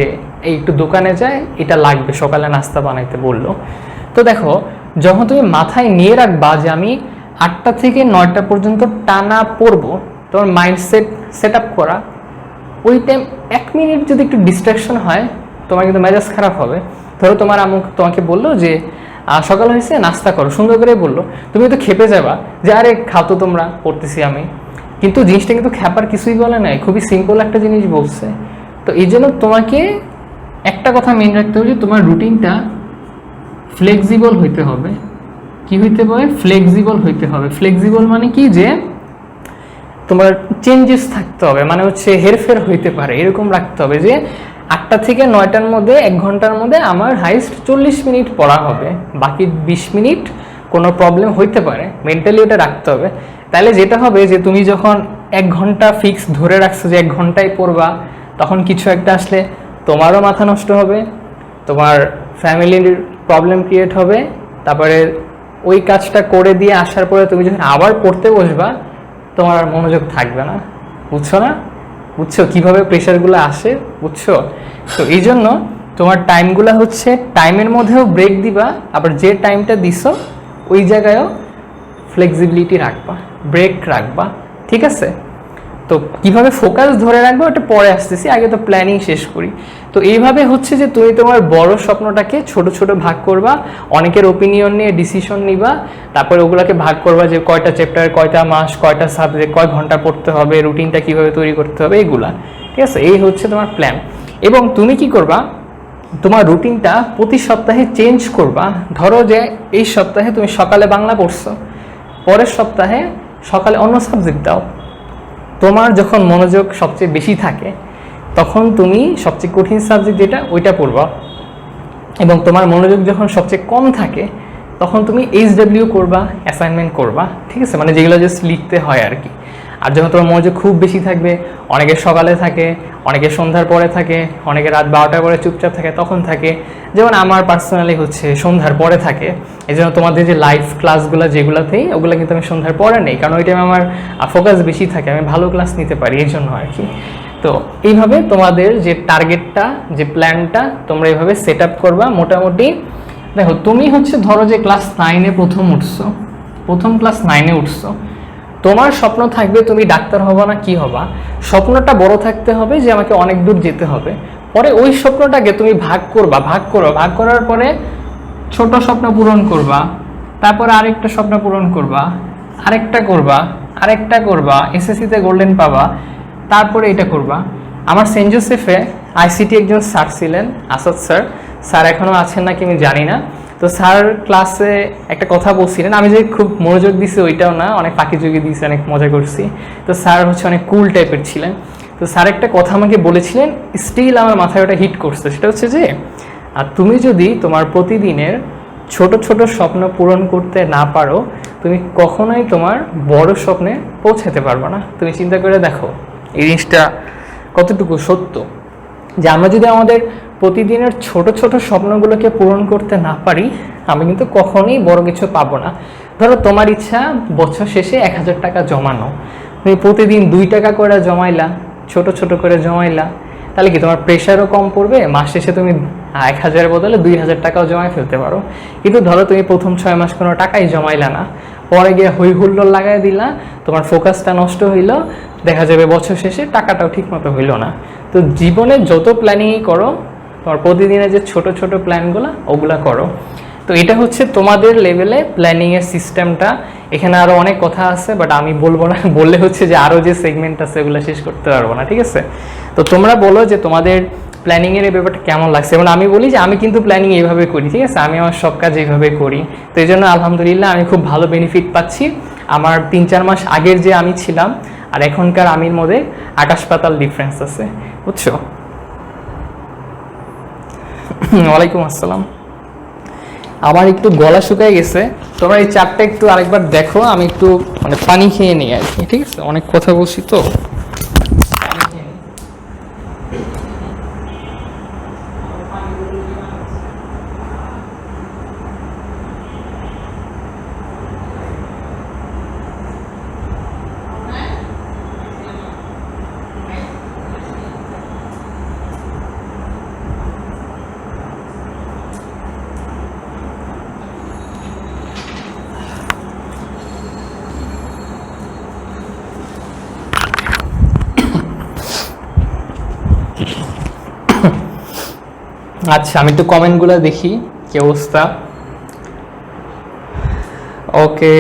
এই একটু দোকানে যায়, এটা লাগবে, সকালে নাস্তা বানাইতে বললো। তো দেখো, যখন তুমি মাথায় নিয়ে রাখবা যে আমি 8টা থেকে 9টা পর্যন্ত টানা পড়বো, তোমার মাইন্ডসেট সেট আপ করা, ওই টাইম 1 মিনিট যদি একটু ডিস্ট্রাকশন হয় তোমার কিন্তু মেজাজ খারাপ হবে। ধরো তোমার আম্মু তোমাকে বললো যে সকাল হয়েছে নাস্তা করো, সুন্দর করে বললো, তুমি তো খেপে যাবা যে আরে খাও তো তোমরা, পড়তেছি আমি, কিন্তু জিনিসটা কিন্তু খ্যাপার কিছুই বলে নাই, খুবই সিম্পল একটা জিনিস বলছে। তো এই জন্য তোমাকে একটা কথা মেন রাখতে হবে যে তোমার রুটিনটা ফ্লেক্সিবল হইতে হবে। কি হইতে হবে? ফ্লেক্সিবল হইতে হবে। ফ্লেক্সিবল মানে কি, যে তোমার চেঞ্জেস থাকতে হবে, মানে হচ্ছে হেরফের হইতে পারে, এরকম রাখতে হবে যে 8টা থেকে 9টার মধ্যে 1 ঘন্টার মধ্যে আমার হাইস্ট 40 মিনিট পড়া হবে, বাকি 20 মিনিট কোনো প্রবলেম হইতে পারে, মেন্টালি ওটা রাখতে হবে। তাহলে যেটা হবে যে তুমি যখন 1 ঘন্টা ফিক্স ধরে রাখছো যে 1 ঘন্টায় পড়বা, তখন কিছু একটা আসলে তোমারও মাথা নষ্ট হবে, তোমার ফ্যামিলির প্রবলেম ক্রিয়েট হবে, তারপরে ওই কাজটা করে দিয়ে আসার পরে তুমি যখন আবার পড়তে বসবা তোমার আর মনোযোগ থাকবে না। বুঝছো না? বুঝছো কীভাবে প্রেশারগুলো আসে? বুঝছো? তো এই জন্য তোমার টাইমগুলো হচ্ছে টাইমের মধ্যেও ব্রেক দিবা, আবার যে টাইমটা দিছো ওই জায়গায়ও ফ্লেক্সিবিলিটি রাখবা, ব্রেক রাখবা, ঠিক আছে? তো কিভাবে ফোকাস ধরে রাখবো ওটা পরে আসতেছি, আগে তো প্ল্যানিং শেষ করি। তো এইভাবে হচ্ছে যে তুমি তোমার বড় স্বপ্নটাকে ছোট ছোট ভাগ করবা, অনেকের ওপিনিয়ন নিয়ে ডিসিশন নিবা, তারপরে ওগুলোকে ভাগ করবা যে কয়টা চ্যাপ্টার, কয়টা মাস, কয়টা সাবজেক্ট, কয় ঘন্টা পড়তে হবে, রুটিনটা কিভাবে তৈরি করতে হবে, এগুলা, ঠিক আছে? এই হচ্ছে তোমার প্ল্যান। এবং তুমি কি করবা, তোমার রুটিনটা প্রতি সপ্তাহে চেঞ্জ করবা। ধরো যে এই সপ্তাহে তুমি সকালে বাংলা পড়ছো, পরের সপ্তাহে সকালে অন্য সাবজেক্ট দাও। তোমার যখন মনোযোগ সবচেয়ে বেশি থাকে তখন তুমি সবচেয়ে কঠিন সাবজেক্ট যেটা ওইটা পড়বা, এবং তোমার মনোযোগ যখন সবচেয়ে কম থাকে তখন তুমি HW করবা, অ্যাসাইনমেন্ট করবা, ঠিক আছে? মানে যেগুলো জাস্ট লিখতে হয় আর কি। আর যখন তোমার মনোযোগ খুব বেশি থাকবে, অনেকে সকালে থাকে, অনেকে সন্ধ্যার পরে থাকে, অনেকে রাত 12টার পরে চুপচাপ থাকে, তখন থাকে। যেমন আমার পার্সোনালি হচ্ছে সন্ধ্যার পরে থাকে, এই জন্য তোমাদের যে লাইভ ক্লাসগুলো যেগুলোতেই, ওগুলো কিন্তু আমি সন্ধ্যার পরে নেই, কারণ ওই টাইমে আমার ফোকাস বেশি থাকে, আমি ভালো ক্লাস নিতে পারি, এই জন্য আর কি। তো এইভাবে তোমাদের যে টার্গেটটা, যে প্ল্যানটা তোমরা এইভাবে সেট আপ করবা। মোটামুটি দেখো, তুমি হচ্ছে ধরো যে ক্লাস 9-এ প্রথম উঠছো, প্রথম ক্লাস 9-এ উঠছো, তোমার স্বপ্ন থাকবে তুমি ডাক্তার হবা না কি হবা, স্বপ্নটা বড় থাকতে হবে যে আমাকে অনেক দূর যেতে হবে। পরে ওই স্বপ্নটাকে তুমি ভাগ করবা, ভাগ করার পরে ছোট স্বপ্ন পূরণ করবা, তারপরে আরেকটা স্বপ্ন পূরণ করবা, আরেকটা করবা, এসএসসিতে গোল্ডেন পাবা, তারপরে এটা করবা। আমার সেন্ট জোসেফে ICT একজন স্যার ছিলেন, আসাদ স্যার, স্যার এখনও আছেন নাকি আমি জানি না। তো স্যার ক্লাসে একটা কথা বলছিলেন, আমি যে খুব মনোযোগ দিছি ওইটাও না, অনেক ফাঁকি ঝুঁকি দিয়েছি, অনেক মজা করছি। তো স্যার হচ্ছে অনেক কুল টাইপের ছিলেন। তো স্যার একটা কথা আমাকে বলেছিলেন, স্টিল আমার মাথায় ওটা হিট করছে। সেটা হচ্ছে যে তুমি যদি তোমার প্রতিদিনের ছোট ছোট স্বপ্ন পূরণ করতে না পারো, তুমি কখনোই তোমার বড় স্বপ্নে পৌঁছাতে পারবে না। তুমি চিন্তা করে দেখো এই জিনিসটা কতটুকু সত্য, যে আমরা যদি আমাদের প্রতিদিনের ছোট ছোট স্বপ্নগুলোকে পূরণ করতে না পারি, আমি কিন্তু কখনোই বড় কিছু পাবো না। ধরো তোমার ইচ্ছা বছর শেষে 1000 টাকা জমানো, তুমি প্রতিদিন 2 টাকা করে জমাইলা, ছোট ছোট করে জমাইলা, তাহলে কি তোমার প্রেশারও কম পড়বে, মাস শেষে তুমি 1000-এর বদলে 2000 টাকাও জমায় ফেলতে পারো। কিন্তু ধরো তুমি প্রথম 6 মাস কোনো টাকাই জমাইলা না, পরে গিয়ে হই হুল্লোড় লাগাই দিলা, তোমার ফোকাসটা নষ্ট হইলো, দেখা যাবে বছর শেষে টাকাটাও ঠিক মতো হইলো না। তো জীবনে যত প্ল্যানিংই করো, তোমার প্রতিদিনের যে ছোট ছোট প্ল্যানগুলো ওগুলা করো। তো এটা হচ্ছে তোমাদের লেভেলে প্ল্যানিংয়ের সিস্টেমটা। এখানে আরও অনেক কথা আছে, বাট আমি বলবো না, বললে হচ্ছে যে আরও যে সেগমেন্ট আছে ওগুলো শেষ করতে পারবো না, ঠিক আছে? তো তোমরা বলো যে তোমাদের প্ল্যানিংয়ের এই ব্যাপারটা কেমন লাগছে। এবং আমি বলি যে আমি কিন্তু প্ল্যানিং এইভাবে করি, ঠিক আছে? আমি আমার সব কাজ এইভাবে করি। তো এই জন্য আলহামদুলিল্লাহ আমি খুব ভালো বেনিফিট পাচ্ছি। আমার 3-4 মাস আগের যে আমি ছিলাম আর এখনকার আমির মধ্যে আকাশ পাতাল ডিফারেন্স আছে, বুঝছো? ওয়ালাইকুম আসসালাম। আমার একটু গলা শুকায় গেছে, তোমরা এই চারটা একটু আরেকবার দেখো, আমি একটু মানে পানি খেয়ে নিই আর কি, ঠিক আছে? অনেক কথা বলছি তো। আচ্ছা, আমি একটু কমেন্টগুলো দেখি কি অবস্থা। ওকে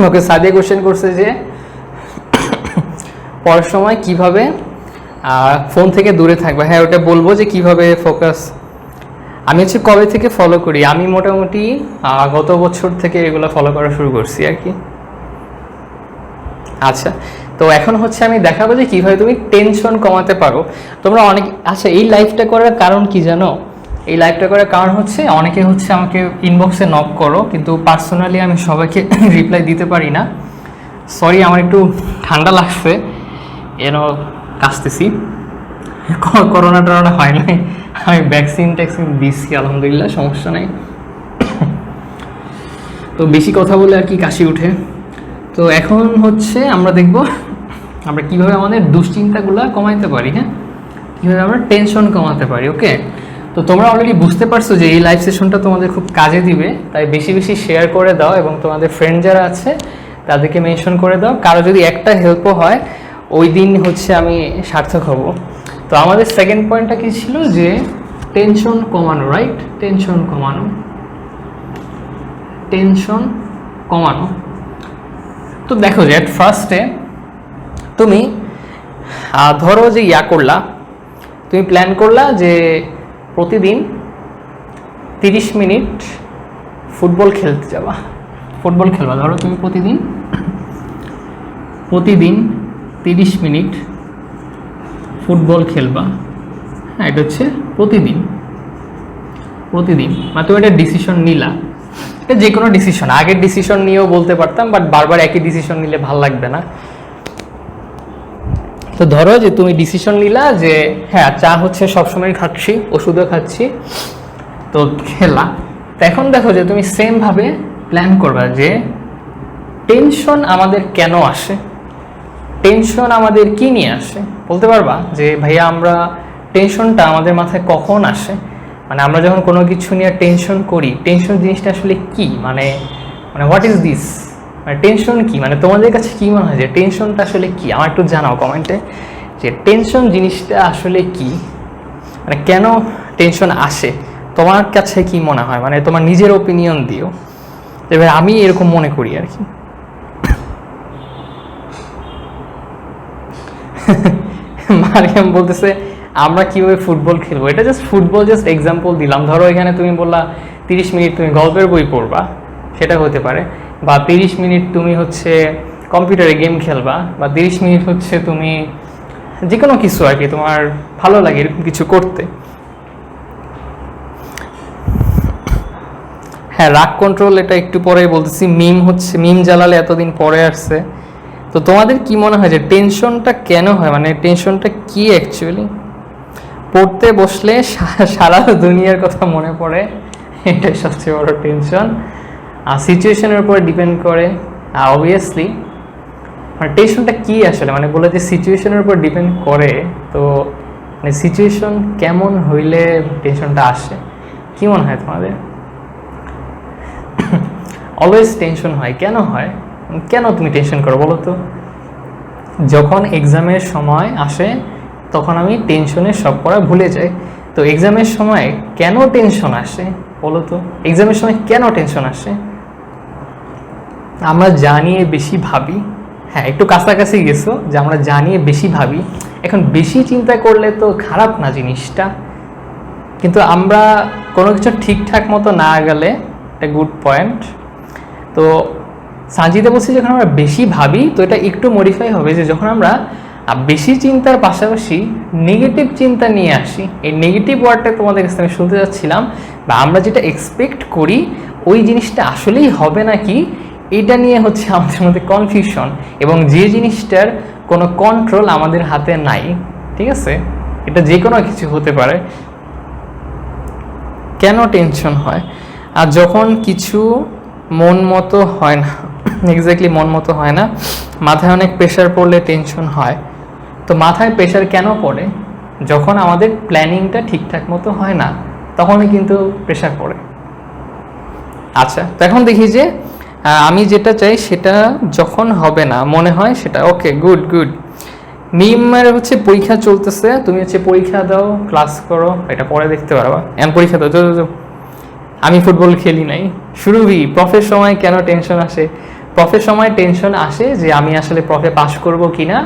ওকে, সাদিয়া কোশ্চেন করছে যে পড়ার সময় কিভাবে ফোন থেকে দূরে থাকবে। হ্যাঁ, ওটা বলবো যে কিভাবে ফোকাস। আমি হচ্ছে কবে থেকে ফলো করি, আমি মোটামুটি গত বছর থেকে এগুলো ফলো করা শুরু করছি আর কি। আচ্ছা, তো এখন হচ্ছে আমি দেখাবো যে কীভাবে তুমি টেনশন কমাতে পারো। তোমরা অনেক, আচ্ছা এই লাইভটা করার কারণ কি জানো? এই লাইভটা করার কারণ হচ্ছে অনেকে হচ্ছে আমাকে ইনবক্সে নক করো, কিন্তু পার্সোনালি আমি সবাইকে রিপ্লাই দিতে পারি না। সরি, আমার একটু ঠান্ডা লাগছে, এন কাশতেছি। করোনা টরোনা হয় নাই, আমি ভ্যাকসিন ট্যাক্সিন দিচ্ছি আলহামদুলিল্লাহ, সমস্যা নেই। তো বেশি কথা বলে আর কি কাশি উঠে। তো এখন হচ্ছে আমরা দেখব আমরা কিভাবে আমাদের দুশ্চিন্তাগুলো কমাইতে পারি। হ্যাঁ, কীভাবে আমরা টেনশন কমাতে পারি। ওকে, তো তোমরা অলরেডি বুঝতে পারছো যে এই লাইভ সেশনটা তোমাদের খুব কাজে দিবে, তাই বেশি বেশি শেয়ার করে দাও এবং তোমাদের ফ্রেন্ড যারা আছে তাদেরকে মেনশন করে দাও। কারো যদি একটা হেল্পও হয়, ওই দিন হচ্ছে আমি সার্থক হব। তো আমাদের সেকেন্ড পয়েন্টটা কি ছিল, যে টেনশন কমানো, রাইট? টেনশন কমানো, টেনশন কমানো। তো দেখো যে অ্যাট ফার্স্টে তুমি ধরো যে করলা, তুমি প্ল্যান করলা যে প্রতিদিন 30 মিনিট ফুটবল খেলতে যাবা, ফুটবল খেলবা। ধরো তুমি প্রতিদিন 30 মিনিট ফুটবল খেলবা। হ্যাঁ, এটা হচ্ছে প্রতিদিন মানে তুমি একটা ডিসিশন নিলা। এটা যে কোনো ডিসিশন, আগের ডিসিশন নিয়েও বলতে পারতাম, বাট বারবার একই ডিসিশন নিলে ভাল লাগবে না। তো ধরো যে তুমি ডিসিশন নিলা যে হ্যাঁ, চা হচ্ছে সবসময় খাচ্ছি, ওষুধও খাচ্ছি, তো খেলা। তো এখন দেখো যে তুমি সেমভাবে প্ল্যান করবা যে টেনশন আমাদের কেন আসে, টেনশন আমাদের কি নিয়ে আসে, বলতে পারবা যে ভাইয়া আমরা টেনশনটা আমাদের মাথায় কখন আসে? মানে আমরা যখন কোনো কিছু নিয়ে টেনশন করি, টেনশন জিনিসটা আসলে কি, মানে হোয়াট ইজ দিস, মানে টেনশন কি, মানে তোমাদের কাছে কি মনে হয় যে টেনশনটা আসলে কি? আমার একটু জানাও কমেন্টে যে টেনশন জিনিসটা আসলে কি, মানে কেন টেনশন আসে, তোমার কাছে কি মনে হয়, মানে তোমার নিজের ওপিনিয়ন দিও। এবার আমি এরকম মনে করি আর কি। মারিয়াম বলতেছে আমরা কিভাবে ফুটবল খেলবো, এটা জাস্ট ফুটবল জাস্ট এক্সাম্পল দিলাম। ধরো এখানে তুমি বললা 30 মিনিট তুমি গল্পের বই পড়বা, সেটা হতে পারে, বা 30 মিনিট তুমি হচ্ছে কম্পিউটারে গেম খেলবা, বা 30 মিনিট হচ্ছে তুমি যে কোনো কিছু আর কি তোমার ভালো লাগে এরকম কিছু করতে। হ্যাঁ, রাগ কন্ট্রোল এটা একটু পরে বলতেছি। মিম জ্বালালে এতদিন পরে আসছে। তো তোমাদের কি মনে হয় যে টেনশনটা কেন হয়, মানে টেনশনটা কি অ্যাকচুয়ালি? পড়তে বসলে সারা দুনিয়ার কথা মনে পড়ে, এটাই সবচেয়ে বড় টেনশন। আর সিচুয়েশনের উপর ডিপেন্ড করে অবভিয়াসলি। মানে টেনশনটা কি আসলে, মানে বলে যে সিচুয়েশনের উপর ডিপেন্ড করে, তো মানে সিচুয়েশন কেমন হইলে টেনশনটা আসে, কি মনে হয় তোমাদের? অলওয়েজ টেনশন হয়, কেন হয়, কেন তুমি টেনশন করো বলো তো? যখন এক্সামের সময় আসে তখন আমি টেনশনে সব পড়া ভুলে যাই। তো এক্সামের সময় কেন টেনশন আসে বলো তো? এক্সামের সময় কেন টেনশন আসে? আমরা জানিয়ে বেশি ভাবি। হ্যাঁ, একটু কাছাকাছি গেছো, যে আমরা জানিয়ে বেশি ভাবি। এখন বেশি চিন্তা করলে তো খারাপ না জিনিসটা, কিন্তু আমরা কোনো কিছু ঠিকঠাক মতো না গেলে, একটা গুড পয়েন্ট। তো সাজিদে বলছি যখন আমরা বেশি ভাবি, তো এটা একটু মডিফাই হবে যে যখন আমরা বেশি চিন্তার পাশাপাশি নেগেটিভ চিন্তা নিয়ে আসি। এই নেগেটিভ ওয়ার্ডটা তোমাদের কাছে আমি শুনতে যাচ্ছিলাম, বা আমরা যেটা এক্সপেক্ট করি ওই জিনিসটা আসলেই হবে নাকি, এটা নিয়ে হচ্ছে আমাদের মধ্যে কনফিউশন, এবং যে জিনিসটার কোনো কন্ট্রোল আমাদের হাতে নাই। ঠিক আছে, এটা যে কোনো কিছু হতে পারে। কেন টেনশন হয়? আর যখন কিছু মন মতো হয় না, এক্স্যাক্টলি মন মতো হয় না, মাথায় অনেক প্রেশার পড়লে টেনশন হয়। তো মাথায় প্রেশার কেন পড়ে? যখন আমাদের প্ল্যানিংটা ঠিকঠাক মতো হয় না, তখনই কিন্তু প্রেশার পড়ে। আচ্ছা, তো এখন দেখি যে আমি যেটা চাই সেটা যখন হবে না, মনে হয় সেটা ওকে গুড গুড। মিমের হচ্ছে পরীক্ষা চলতেছে, তুমি হচ্ছে পরীক্ষা দাও, ক্লাস করো, এটা পরে দেখতে পারবা। এমন পরীক্ষা দাও, আমি ফুটবল খেলি নাই। শুরুই প্রফের সময় কেন টেনশন আসে? প্রফের সময় টেনশন আসে যে আমি আসলে প্রফে পাস করব কিনা,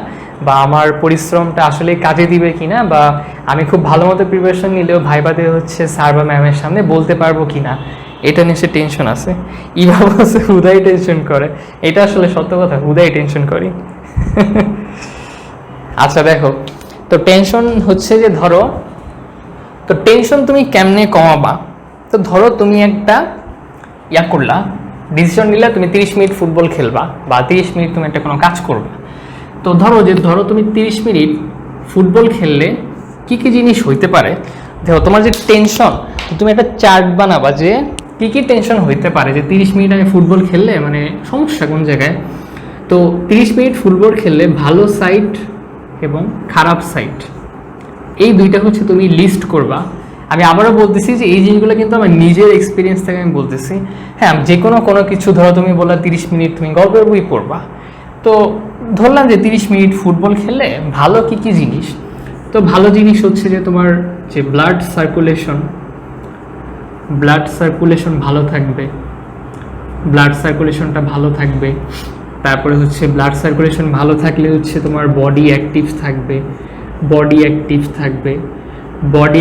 বা আমার পরিশ্রমটা আসলে কাজে দিবে কিনা, বা আমি খুব ভালো মতো প্রিপারেশন নিলেও ভাইবাতে হচ্ছে স্যার বা ম্যামের সামনে বলতে পারবো কিনা, এটা নিয়ে সে টেনশন আছে। ইভাবে হচ্ছে হুদাই টেনশন করে, এটা আসলে সত্য কথা, হুদাই টেনশন করি। আচ্ছা দেখো, তো টেনশন হচ্ছে যে ধরো, তো টেনশন তুমি কেমনে কমাবা? তো ধরো তুমি একটা করলা, ডিসিশন নিলে তুমি 30 মিনিট ফুটবল খেলবা, বা 30 মিনিট তুমি একটা কোনো কাজ করবা। তো ধরো তুমি 30 মিনিট ফুটবল খেললে কি কি জিনিস হইতে পারে। দেখো তোমার যে টেনশন, তো তুমি একটা চার্ট বানাবা যে কি কি টেনশন হইতে পারে, যে 30 মিনিট আমি ফুটবল খেললে মানে সমস্যা কোন জায়গায়। তো 30 মিনিট ফুটবল খেললে ভালো সাইড এবং খারাপ সাইড, এই দুইটা হচ্ছে তুমি লিস্ট করবা। আমি আবারও বলতেছি যে এই জিনিসগুলো কিন্তু আমার নিজের এক্সপিরিয়েন্স থেকে আমি বলতেছি। হ্যাঁ, যে কোনো কিছু ধরো তুমি বললা 30 মিনিট তুমি গল্পের বই পড়বা, তো ধরলাম যে 30 মিনিট ফুটবল খেললে ভালো কি কি জিনিস। তো ভালো জিনিস হচ্ছে যে তোমার যে ব্লাড সার্কুলেশন ভালো থাকবে, ব্লাড সার্কুলেশনটা ভালো থাকবে। তারপরে হচ্ছে ব্লাড সার্কুলেশন ভালো থাকলে হচ্ছে তোমার বডি অ্যাক্টিভ থাকবে, বডি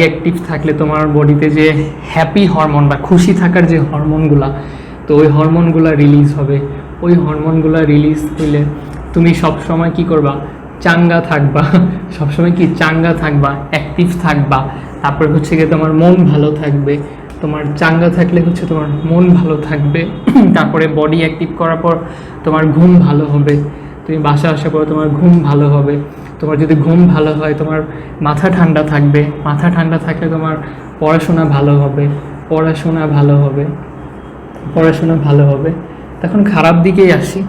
অ্যাক্টিভ থাকলে তোমার বডিতে যে হ্যাপি হরমোন বা খুশি থাকার যে হরমোনগুলা, তো ওই হরমোনগুলা রিলিজ হবে। ওই হরমোনগুলা রিলিজ হইলে তুমি সবসময় কি করবা, চাঙ্গা থাকবা, সবসময় কি চাঙ্গা থাকবা, অ্যাক্টিভ থাকবা। তারপর হচ্ছে গিয়ে তোমার মন ভালো থাকবে, তোমার চাঙ্গা থাকলে হচ্ছে তোমার মন ভালো থাকবে। তারপরে বডি অ্যাক্টিভ করার পর তোমার ঘুম ভালো হবে, তুমি বাসায় আসার পর তোমার ঘুম ভালো হবে। তোমার যদি ঘুম ভালো হয় তোমার মাথা ঠান্ডা থাকবে, মাথা ঠান্ডা থাকলে তোমার পড়াশোনা ভালো হবে। তখন খারাপ দিকেই আসি।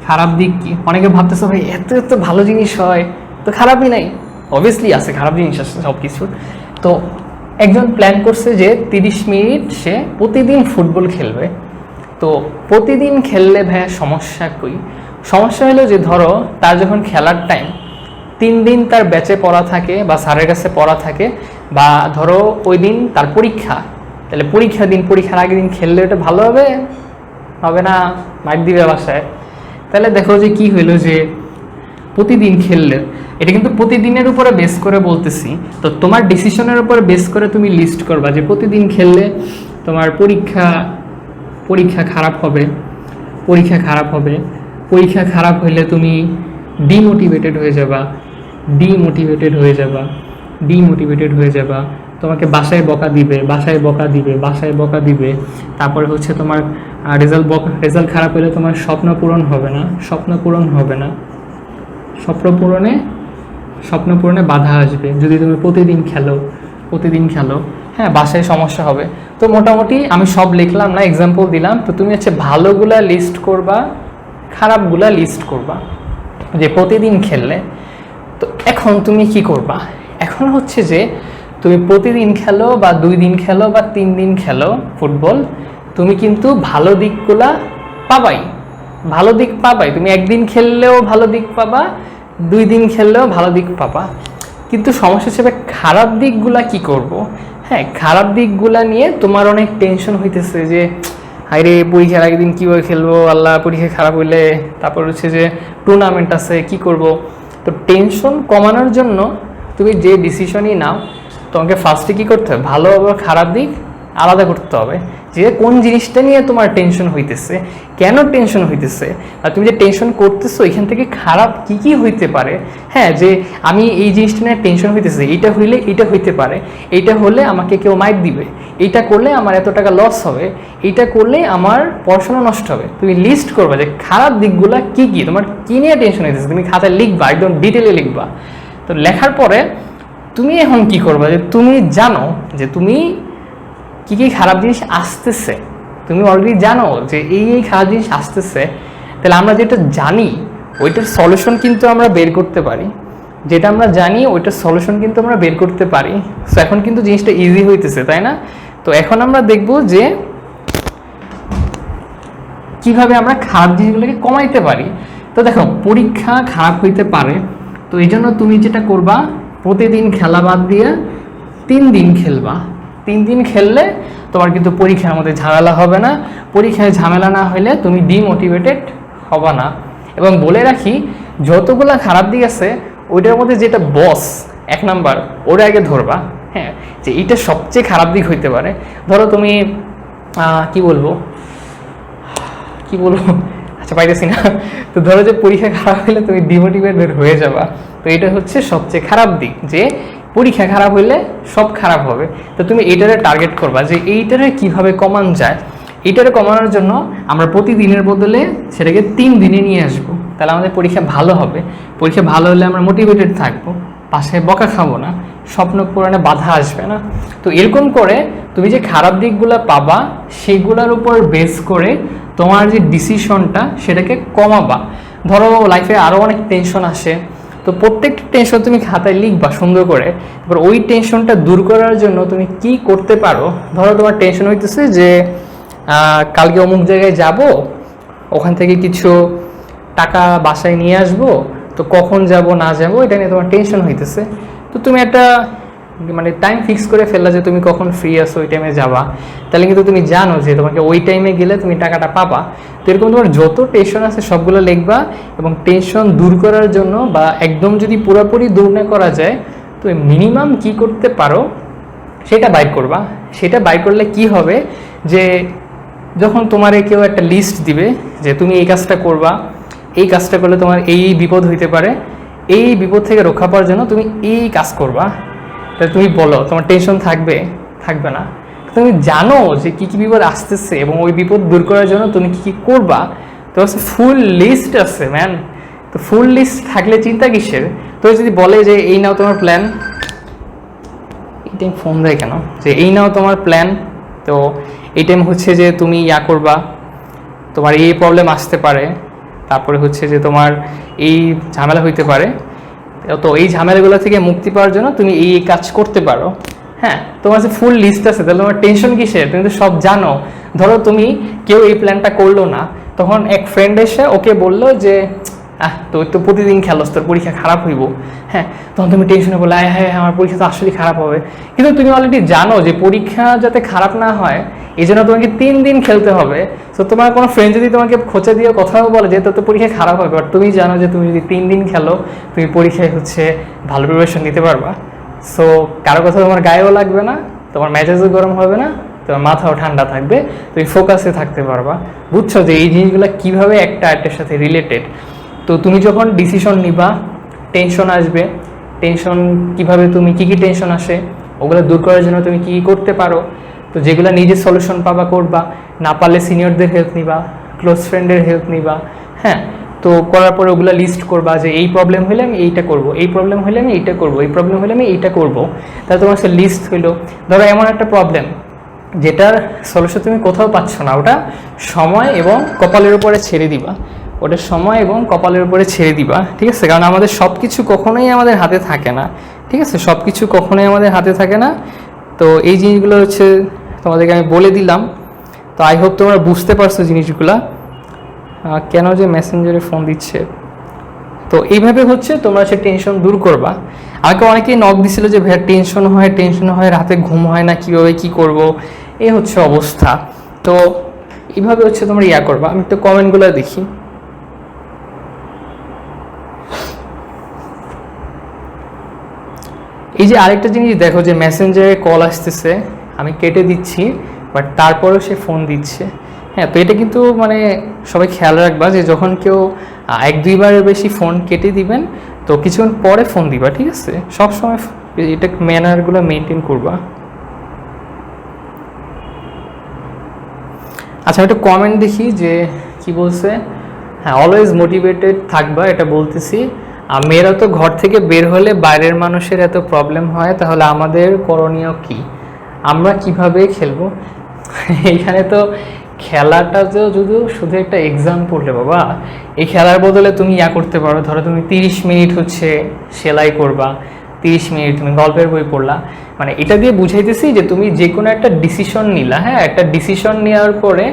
খারাপ দিক কি? অনেকে ভাবতেছে ভাই এত এত ভালো জিনিস হয়, তো খারাপই নাই। অবভিয়াসলি আছে, খারাপ জিনিস আছে সব কিছুর। তো একজন প্ল্যান করছে যে 30 মিনিট সে প্রতিদিন ফুটবল খেলবে। তো প্রতিদিন খেললে ভাইয়া সমস্যা কই? সমস্যা হলো যে ধরো তার যখন খেলার টাইম, 3 দিন তার ব্যাচে পড়া থাকে বা স্যারের কাছে পড়া থাকে, বা ধরো ওই দিন তার পরীক্ষা, তাহলে পরীক্ষার আগের দিন খেললে এটা ভালো হবে না, মাইর দিবে বাসায়। তাহলে দেখো যে কি হইলো, যে প্রতিদিন খেললে, এটা কিন্তু প্রতিদিনের উপরে বেস করে বলতেছি। তো তোমার ডিসিশনের উপরে বেস করে তুমি লিস্ট করবা যে প্রতিদিন খেললে তোমার পরীক্ষা খারাপ হবে, পরীক্ষা খারাপ হবে, পরীক্ষা খারাপ হইলে তুমি ডিমোটিভেটেড হয়ে যাবা, ডিমোটিভেটেড হয়ে যাবা, ডিমোটিভেটেড হয়ে যাবা। তোমাকে বাসায় বকা দিবে, বাসায় বকা দিবে, বাসায় বকা দিবে। তারপরে হচ্ছে তোমার রেজাল্ট খারাপ হলে তোমার স্বপ্ন পূরণ হবে না, স্বপ্ন পূরণ হবে না, স্বপ্ন পূরণে বাধা আসবে যদি তুমি প্রতিদিন খেলো, প্রতিদিন খেলো। হ্যাঁ, বাসায় সমস্যা হবে। তো মোটামুটি আমি সব লিখলাম না, এক্সাম্পল দিলাম। তো তুমি হচ্ছে ভালোগুলা লিস্ট করবা, খারাপগুলা লিস্ট করবা যে প্রতিদিন খেললে। তো এখন তুমি কি করবা? এখন হচ্ছে যে তুমি প্রতিদিন খেলো বা 2 দিন খেলো বা 3 দিন খেলো ফুটবল, তুমি কিন্তু ভালো দিকগুলা পাবাই, ভালো দিক পাবাই। তুমি একদিন খেললেও ভালো দিক পাবা, 2 দিন খেললেও ভালো দিক পাবা। কিন্তু সমস্যা হিসেবে খারাপ দিকগুলা কি করব? হ্যাঁ, খারাপ দিকগুলা নিয়ে তোমার অনেক টেনশন হইতেছে যে হায়রে পরীক্ষার আগের দিন কীভাবে খেলবো, আল্লাহ পরীক্ষা খারাপ হইলে, তারপর হচ্ছে যে টুর্নামেন্ট আছে কি করব। তো টেনশন কমানোর জন্য তুমি যে ডিসিশনই নাও, তোমাকে ফার্স্টে কী করতে হবে? ভালো আর খারাপ দিক আলাদা করতে হবে, যে কোন জিনিসটা নিয়ে তোমার টেনশন হইতেছে, কেন টেনশন হইতেছে, আর তুমি যে টেনশন করতেছো এখান থেকে খারাপ কি কি হইতে পারে। হ্যাঁ, যে আমি এই জিনিসটা নিয়ে টেনশন হইতেছে, এইটা হইলে এইটা হইতে পারে, এইটা হলে আমাকে কেউ মাইক দিবে, এইটা করলে আমার এত টাকা লস হবে, এইটা করলে আমার পড়াশোনা নষ্ট হবে। তুমি লিস্ট করবা যে খারাপ দিকগুলো কি কি, তোমার কী নিয়ে টেনশন হইতেছে, তুমি খাতায় লিখবা, একদম ডিটেলে লিখবা। তো লেখার পরে তুমি এখন কি করবা, যে তুমি জানো যে তুমি কী কী খারাপ জিনিস আসতেছে, তুমি অলরেডি জানো যে এই খারাপ জিনিস আসতেছে। তাহলে আমরা যেটা জানি ওইটার সলিউশন কিন্তু আমরা বের করতে পারি, যেটা আমরা জানি ওইটার সলিউশন কিন্তু আমরা বের করতে পারি। সো এখন কিন্তু জিনিসটা ইজি হইতেছে, তাই না? তো এখন আমরা দেখব যে কিভাবে আমরা খারাপ জিনিসগুলোকে কমাইতে পারি। তো দেখো, পরীক্ষা খারাপ হইতে পারে, তো এই জন্য তুমি যেটা করবা, প্রতিদিন খেলা বাদ দিয়ে 3 দিন খেলবা। 3 দিন খেললে তোমার কিন্তু পরীক্ষার মধ্যে ঝামেলা হবে না। পরীক্ষায় ঝামেলা না হলে তুমি ডিমোটিভেটেড হবা না। এবং বলে রাখি, যতগুলা খারাপ দিক আছে ওইটার মধ্যে যেটা বস 1 নাম্বার, ওটা আগে ধরবা। হ্যাঁ, যে এইটা সবচেয়ে খারাপ দিক হইতে পারে। ধরো তুমি কি বলবো, আচ্ছা পাইতেছি না। তো ধরো যে পরীক্ষা খারাপ হলে তুমি ডিমোটিভেটেড হয়ে যাবা। তো এটা হচ্ছে সবচেয়ে খারাপ দিক, যে পরীক্ষা খারাপ হইলে সব খারাপ হবে। তো তুমি এইটারে টার্গেট করবা যে এইটারে কিভাবে কমান যায়। এইটারে কমানোর জন্য আমরা প্রতিদিনের বদলে সেটাকে 3 দিনে নিয়ে আসবো, তাহলে আমাদের পরীক্ষা ভালো হবে। পরীক্ষা ভালো হলে আমরা মোটিভেটেড থাকবো, পাশে বকা খাবো না, স্বপ্ন পূরণে বাধা আসবে না। তো এরকম করে তুমি যে খারাপ দিকগুলো পাবা সেগুলোর উপর বেস করে তোমার যে ডিসিশনটা সেটাকে কমাবা। ধরো লাইফে আরও অনেক টেনশন আসে, তো প্রত্যেকটা টেনশন তুমি খাতায় লিখবা সুন্দর করে। এবার ওই টেনশনটা দূর করার জন্য তুমি কি করতে পারো। ধরো তোমার টেনশন হইতেছে যে কালকে অমুক জায়গায় যাব, ওখান থেকে কিছু টাকা বাসায় নিয়ে আসবো, তো কখন যাব না যাব এটা নিয়ে তোমার টেনশন হইতেছে। তো তুমি একটা টাইম ফিক্স করে ফেললা যে তুমি কখন ফ্রি আসো ওই টাইমে যাবা, তাহলে কিন্তু তুমি জানো যে তোমাকে ওই টাইমে গেলে তুমি টাকাটা পাবা। তো এরকম তোমার যত টেনশন আছে সবগুলো লিখবা, এবং টেনশন দূর করার জন্য বা একদম যদি পুরোপুরি দূর না করা যায়, তো মিনিমাম কি করতে পারো সেটা বাইর করবা। সেটা বাইর করলে কি হবে, যে যখন তোমারে কেউ একটা লিস্ট দিবে যে তুমি এই কাজটা করবা, এই কাজটা করলে তোমার এই বিপদ হইতে পারে, এই বিপদ থেকে রক্ষা পাওয়ার জন্য তুমি এই কাজ করবা, তাহলে তুমি বলো তোমার টেনশন থাকবে না? তুমি জানো যে কী কী বিপদ আসতেছে এবং ওই বিপদ দূর করার জন্য তুমি কী কী করবা। তো ফুল লিস্ট আছে ম্যান। তো ফুল লিস্ট থাকলে চিন্তা কিসের? তো যদি বলে যে এই নাও তোমার প্ল্যান, এই টাইম ফোন দেয় কেন, যে এই নাও তোমার প্ল্যান, তো এই টাইম হচ্ছে যে তুমি ইয়া করবা, তোমার এই প্রবলেম আসতে পারে, তারপরে হচ্ছে যে তোমার এই ঝামেলা হইতে পারে, তো এই ঝামেলাগুলো থেকে মুক্তি পাওয়ার জন্য তুমি এই কাজ করতে পারো। হ্যাঁ, তোমার যে ফুল লিস্ট আছে, তাহলে তোমার টেনশন কিসের? তুমি তো সব জানো। ধরো তুমি কেউ এই প্ল্যানটা করলো না, তখন এক ফ্রেন্ড এসে ওকে বললো যে তুই তো প্রতিদিন খেলোস, তোর পরীক্ষা খারাপ হইব, হ্যাঁ, তখন তুমি টেনশনে বলে হ্যাঁ আমার পরীক্ষা তো আসলে খারাপ হবে। কিন্তু তুমি অলরেডি জানো যে পরীক্ষা যাতে খারাপ না হয় এই জন্য তোমাকে 3 দিন খেলতে হবে। তো তোমার কোনো ফ্রেন্ড যদি তোমাকে খোঁচা দিয়ে কথাও বলে যে তোর তো পরীক্ষা খারাপ হবে, বাট তুমি জানো যে তুমি যদি 3 দিন খেলো তুমি পরীক্ষায় ভালো প্রিপারেশন নিতে পারবা। সো কারো কথা তোমার গায়েও লাগবে না, তোমার মেজাজও গরম হবে না, তোমার মাথাও ঠান্ডা থাকবে, তুমি ফোকাসে থাকতে পারবা। বুঝছো যে এই জিনিসগুলো কীভাবে একটা আরেকটার সাথে রিলেটেড। তো তুমি যখন ডিসিশন নিবা, টেনশন আসবে, টেনশন কিভাবে তুমি কী কী টেনশন আসে ওগুলো দূর করার জন্য তুমি কী করতে পারো, তো যেগুলো নিজে সলিউশন পাবা করবা, না পারলে সিনিয়রদের হেল্প নিবা, ক্লোজ ফ্রেন্ডের হেল্প নিবা, হ্যাঁ। তো করার পরে ওগুলো লিস্ট করবা যে এই প্রবলেম হলে আমি এইটা করবো, এই প্রবলেম হলে আমি এইটা করবো, এই প্রবলেম হলে আমি এইটা করবো। তাহলে তোমার সে লিস্ট হইলো। ধরো এমন একটা প্রবলেম যেটার সলিউশন তুমি কোথাও পাচ্ছ না, ওটা সময় এবং কপালের উপরে ছেড়ে দিবা, ওটা সময় এবং কপালের উপরে ছেড়ে দিবা, ঠিক আছে। কারণ আমাদের সব কিছু কখনোই আমাদের হাতে থাকে না, ঠিক আছে, সব কিছু কখনোই আমাদের হাতে থাকে না। তো এই জিনিসগুলো তোমাদেরকে আমি বলে দিলাম। তো আই হোপ তোমরা বুঝতে পারছো জিনিসগুলা। কেন যে মেসেঞ্জারে ফোন দিচ্ছে। তো এইভাবে তোমরা টেনশন দূর করবা। আমাকে অনেকেই নক দিছিল যে ভাইয়া টেনশন হয়, রাতে ঘুম হয় না, কীভাবে কী করব, এই অবস্থা। তো এইভাবে তোমরা করবা। আমি একটু কমেন্টগুলো দেখি। এই যে আরেকটা জিনিস দেখো যে মেসেঞ্জারে কল আসতেছে, আমি কেটে দিচ্ছি, বাট তারপরেও সে ফোন দিচ্ছে। হ্যাঁ, তো এটা কিন্তু সবাই খেয়াল রাখবা যে যখন কেউ 1-2 বারের বেশি ফোন কেটে দিবেন তো কিছুক্ষণ পরে ফোন দিবা, ঠিক আছে। সবসময় এটা ম্যানারগুলো মেনটেন করবা। আচ্ছা, আমি একটা কমেন্ট দেখি যে কি বলছে। হ্যাঁ, অলওয়েজ মোটিভেটেড থাকবা, এটা বলতেছি। মেয়েরা তো ঘর থেকে বের হলে বাইরের মানুষের এত প্রবলেম হয়, তাহলে আমাদের করণীয় কি, আমরা কিভাবে খেলবো? এইখানে তো খেলাটা যে শুধু একটা এক্সাম্পল রে বাবা। এই খেলার বদলে তুমি করতে পারো। ধরো তুমি 30 মিনিট সেলাই করবা, 30 মিনিট তুমি গল্পের বই পড়লা। এটা দিয়ে বুঝাইতেছি যে তুমি যে কোনো একটা ডিসিশন নিলা, হ্যাঁ, একটা ডিসিশন নেওয়ার পরে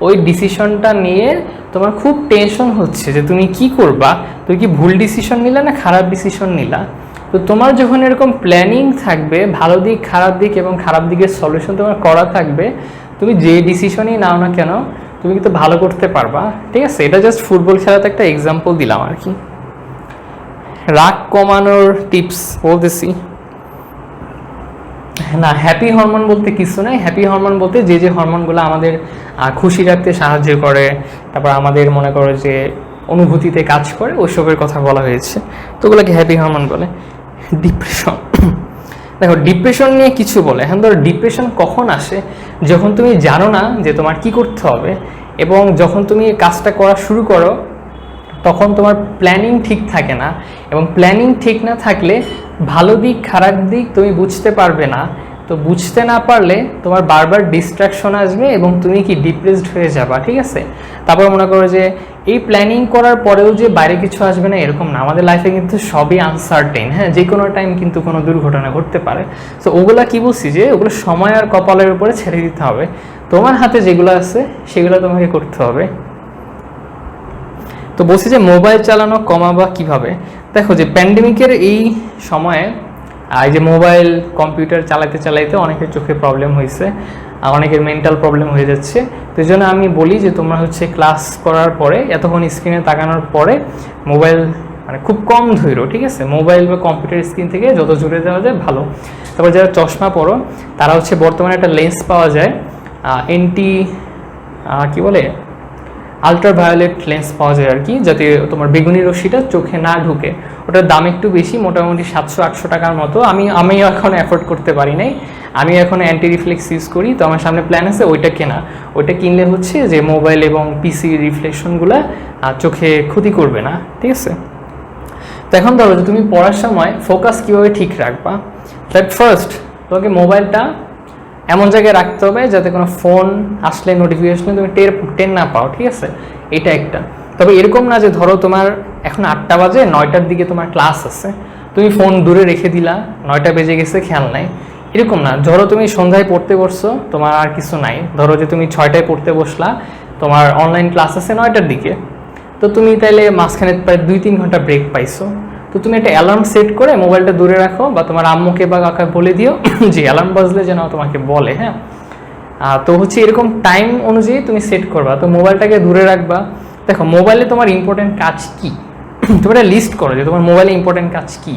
ওই ডিসিশনটা নিয়ে তোমার খুব টেনশন হচ্ছে যে তুমি কি করবা, তুমি কি ভুল ডিসিশন নিলা না খারাপ ডিসিশন নিলা। তো তোমার যখন এরকম প্ল্যানিং থাকবে, ভালো দিক খারাপ দিক এবং খারাপ দিকের সলিউশন তোমার করা থাকবে, তুমি যে ডিসিশনই নাও না কেন তুমি কিন্তু ভালো করতে পারবা, ঠিক আছে। এটা জাস্ট ফুটবল খেলাতে একটা এক্সাম্পল দিলাম আর কি। রাগ কমানোর টিপস বলতেছি না, হ্যাপি হরমোন বলতে কিছু নাই। হ্যাপি হরমোন বলতে যে হরমোনগুলো আমাদের খুশি রাখতে সাহায্য করে, তারপর আমাদের মনে করো যে অনুভূতিতে কাজ করে, ওইসবের কথা বলা হয়েছে। তো ওগুলোকে হ্যাপি হরমোন বলে। ডিপ্রেশন, দেখো ডিপ্রেশন নিয়ে কিছু বলে। এখন ধরো ডিপ্রেশন কখন আসে, যখন তুমি জানো না যে তোমার কি করতে হবে, এবং যখন তুমি কাজটা করা শুরু করো তখন তোমার প্ল্যানিং ঠিক থাকে না, এবং প্ল্যানিং ঠিক না থাকলে ভালো দিক খারাপ দিক তুমি বুঝতে পারবে না। তো বুঝতে না পারলে তোমার বারবার ডিস্ট্রাকশন আসবে এবং তুমি কি ডিপ্রেসড হয়ে যাবা, ঠিক আছে। তারপর মনে করো যে এই প্ল্যানিং করার পরেও যে বাইরে কিছু আসবে না এরকম না। আমাদের লাইফে কিন্তু সবই আনসার্টেন, হ্যাঁ, যে কোনো টাইম কিন্তু কোনো দুর্ঘটনা ঘটতে পারে। তো ওগুলা কি বলছি যে ওগুলো সময় আর কপালের উপরে ছেড়ে দিতে হবে। তোমার হাতে যেগুলো আছে সেগুলো তোমাকে করতে হবে। তো বলছি যে মোবাইল চালানো কমাবা কিভাবে। দেখো যে প্যান্ডেমিকের এই সময়ে এই যে মোবাইল কম্পিউটার চালাইতে অনেকের চোখে প্রবলেম হয়েছে, অনেকের মেন্টাল প্রবলেম হয়ে যাচ্ছে। তো এই জন্য আমি বলি যে তোমরা ক্লাস করার পরে এতক্ষণ স্ক্রিনে তাকানোর পরে মোবাইল খুব কম ধরো, ঠিক আছে। মোবাইল বা কম্পিউটার স্ক্রিন থেকে যত জুড়ে দেওয়া যায় ভালো। তারপর যারা চশমা পরো তারা বর্তমানে একটা লেন্স পাওয়া যায়, কি বলে আলট্রাভায়োলেট লেন্স পাওয়া যায় আর কি, যাতে তোমার বেগুনি রশ্মিটা চোখে না ঢুকে। ওটার দাম একটু বেশি, মোটামুটি 700-800 টাকার মতো। আমি এখন অ্যাফোর্ড করতে পারি নাই, আমি এখন অ্যান্টি রিফ্লেক্স ইউজ করি। তো আমার সামনে প্ল্যান আছে ওইটা কেনা। ওইটা কিনলে যে মোবাইল এবং পিসি রিফ্লেকশনগুলো চোখে ক্ষতি করবে না, ঠিক আছে। তো এখন ধরো যে তুমি পড়ার সময় ফোকাস কীভাবে ঠিক রাখবা। ফার্স্ট তোমাকে মোবাইলটা এমন জায়গায় রাখতে হবে যাতে কোনো ফোন আসলে নোটিফিকেশন তুমি টের না পাও, ঠিক আছে। এটা একটা। তবে এরকম না যে ধরো তোমার এখন 8টা বাজে, 9টার দিকে তোমার ক্লাস আছে, তুমি ফোন দূরে রেখে দিলা, 9টা বেজে গেছে খেয়াল নাই, এরকম না। ধরো তুমি সন্ধ্যায় পড়তে বসছো, তোমার আর কিছু নাই, ধরো যে তুমি 6টায় পড়তে বসলা, তোমার অনলাইন ক্লাস আছে 9টার দিকে, তো তুমি তাইলে মাঝখানে প্রায় 2-3 ঘন্টা ব্রেক পাইছো, তো তুমি একটা অ্যালার্ম সেট করে মোবাইলটা দূরে রাখো, বা তোমার আম্মুকে বা কাকা বলে দিও যে অ্যালার্ম বাজলে যেন তোমাকে বলে। হ্যাঁ, তো হচ্ছে এরকম টাইম অনুযায়ী তুমি সেট করবা, তো মোবাইলটাকে দূরে রাখবা। দেখো মোবাইলে তোমার ইম্পর্টেন্ট কাজ কি, তুমি একটা লিস্ট করো যে তোমার মোবাইলে ইম্পর্টেন্ট কাজ কি,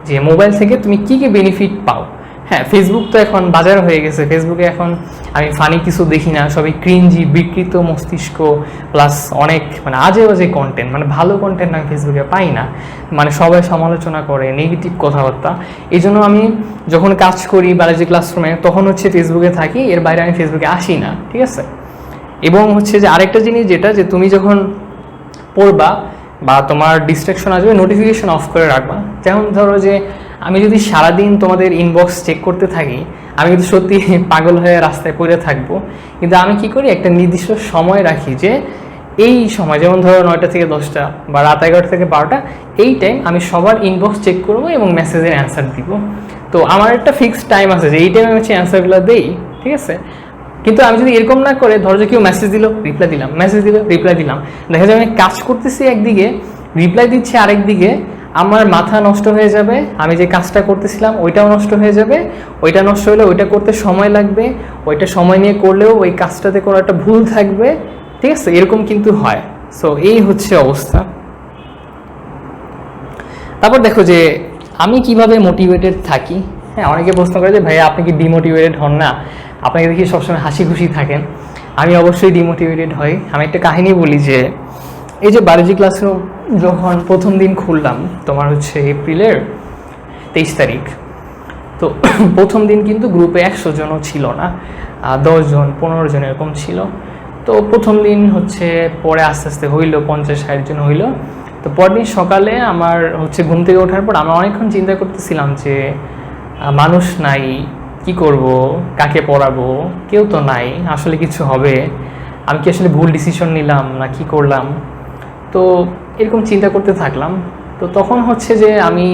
যে মোবাইল থেকে তুমি কী কী বেনিফিট পাও। হ্যাঁ, ফেসবুক তো এখন বাজার হয়ে গেছে, ফেসবুকে এখন আমি ফানি কিছু দেখি না, সবই ক্রিঞ্জি, বিকৃত মস্তিষ্ক, প্লাস অনেক মানে আজে বাজে কন্টেন্ট, মানে ভালো কন্টেন্ট আমি ফেসবুকে পাই না, মানে সবাই সমালোচনা করে, নেগেটিভ কথাবার্তা। এই জন্য আমি যখন কাজ করি বায়োলজি ক্লাসরুমে তখন হচ্ছে ফেসবুকে থাকি, এর বাইরে আমি ফেসবুকে আসি না, ঠিক আছে। এবং হচ্ছে যে আরেকটা জিনিস যেটা, যে তুমি যখন পড়বা বা তোমার ডিস্ট্রাকশন আসবে, নোটিফিকেশন অফ করে রাখবা। যেমন ধরো যে আমি যদি সারাদিন তোমাদের ইনবক্স চেক করতে থাকি, আমি কিন্তু সত্যি পাগল হয়ে রাস্তায় পড়ে থাকবো। কিন্তু আমি কি করি, একটা নির্দিষ্ট সময় রাখি, যে এই সময়, যেমন ধরো 9টা থেকে 10টা বা রাত 11টা থেকে 12টা, এই টাইম আমি সবার ইনবক্স চেক করবো এবং মেসেজের অ্যান্সার দিব। তো আমার একটা ফিক্সড টাইম আছে যে এই টাইমে আমি হচ্ছে অ্যান্সারগুলো দিই, ঠিক আছে। কিন্তু আমি যদি এরকম না করে, ধরো যে কেউ মেসেজ দিল রিপ্লাই দিলাম, মেসেজ দিল রিপ্লাই দিলাম, দেখা যাবে আমি কাজ করতেছি একদিকে, রিপ্লাই দিচ্ছি আরেকদিকে, আমার মাথা নষ্ট হয়ে যাবে, আমি যে কাজটা করতেছিলাম ওইটাও নষ্ট হয়ে যাবে, ওইটা নষ্ট হলে ওইটা করতে সময় লাগবে, ওইটা সময় নিয়ে করলেও ওই কাজটাতে কোনো একটা ভুল থাকবে, ঠিক আছে, এরকম কিন্তু হয়। সো এই হচ্ছে অবস্থা। তারপর দেখো যে আমি কিভাবে মোটিভেটেড থাকি। হ্যাঁ, অনেকে প্রশ্ন করে যে ভাইয়া আপনি কি ডিমোটিভেটেড হন না, আপনাকে দেখি সবসময় হাসি খুশি থাকেন। আমি অবশ্যই ডিমোটিভেটেড হই। আমি একটা কাহিনী বলি, যে এই যে বায়োলজি ক্লাসরুম যখন প্রথম দিন খুললাম, তোমার হচ্ছে এপ্রিলের 23 তারিখ, তো প্রথম দিন কিন্তু গ্রুপে 100 জনও ছিল না, 10 জন 15 জন এরকম ছিল। তো প্রথম দিন হচ্ছে, পরে আস্তে আস্তে হইলো 50-60 জন হইলো। তো পরদিন সকালে আমার হচ্ছে ঘুম থেকে ওঠার পর আমরা অনেকক্ষণ চিন্তা করতেছিলাম যে মানুষ নাই, কি করব, কাকে পড়াবো, কেউ তো নাই, আসলে কিছু হবে, আমি কি আসলে ভুল ডিসিশন নিলাম না কি করলাম। তো এরকম চিন্তা করতে থাকলাম। তো তখন হচ্ছে যে আমি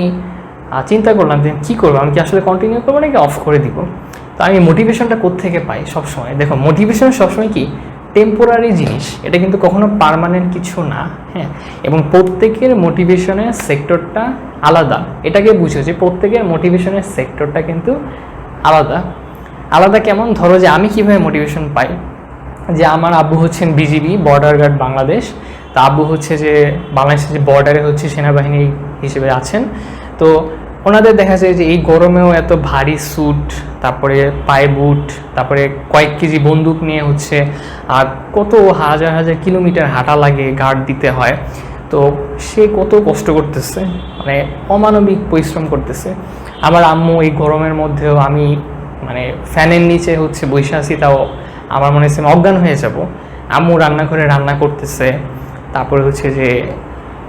চিন্তা করলাম যে কী করবো, আমি কি আসলে কন্টিনিউ করবো নাকি অফ করে দিব। তো আমি মোটিভেশনটা কোত্থেকে পাই সবসময়, দেখো মোটিভেশন সবসময় কি টেম্পোরারি জিনিস, এটা কিন্তু কখনো পার্মানেন্ট কিছু না। হ্যাঁ, এবং প্রত্যেকের মোটিভেশনের সেক্টরটা আলাদা, এটাকে বুঝো যে প্রত্যেকের মোটিভেশনের সেক্টরটা কিন্তু আলাদা আলাদা। কেমন, ধরো যে আমি কীভাবে মোটিভেশন পাই, যে আমার আব্বু হচ্ছেন বিজিবি, বর্ডার গার্ড বাংলাদেশ। তা আব্বু হচ্ছে যে বাংলাদেশের যে বর্ডারে হচ্ছে সেনাবাহিনী হিসেবে আছেন। তো ওনাদের দেখা যায় যে এই গরমেও এত ভারী স্যুট, তারপরে পায়ে বুট, তারপরে কয়েক কেজি বন্দুক নিয়ে হচ্ছে আর কত হাজার হাজার কিলোমিটার হাঁটা লাগে, গার্ড দিতে হয়। তো সে কত কষ্ট করতেছে, মানে অমানবিক পরিশ্রম করতেছে। আমার আম্মু এই গরমের মধ্যেও, আমি মানে ফ্যানের নিচে হচ্ছে বসে আছি, তাও আমার মনে হচ্ছে অজ্ঞান হয়ে যাব। আম্মু রান্নাঘরে রান্না করতেছে, তারপরে হচ্ছে যে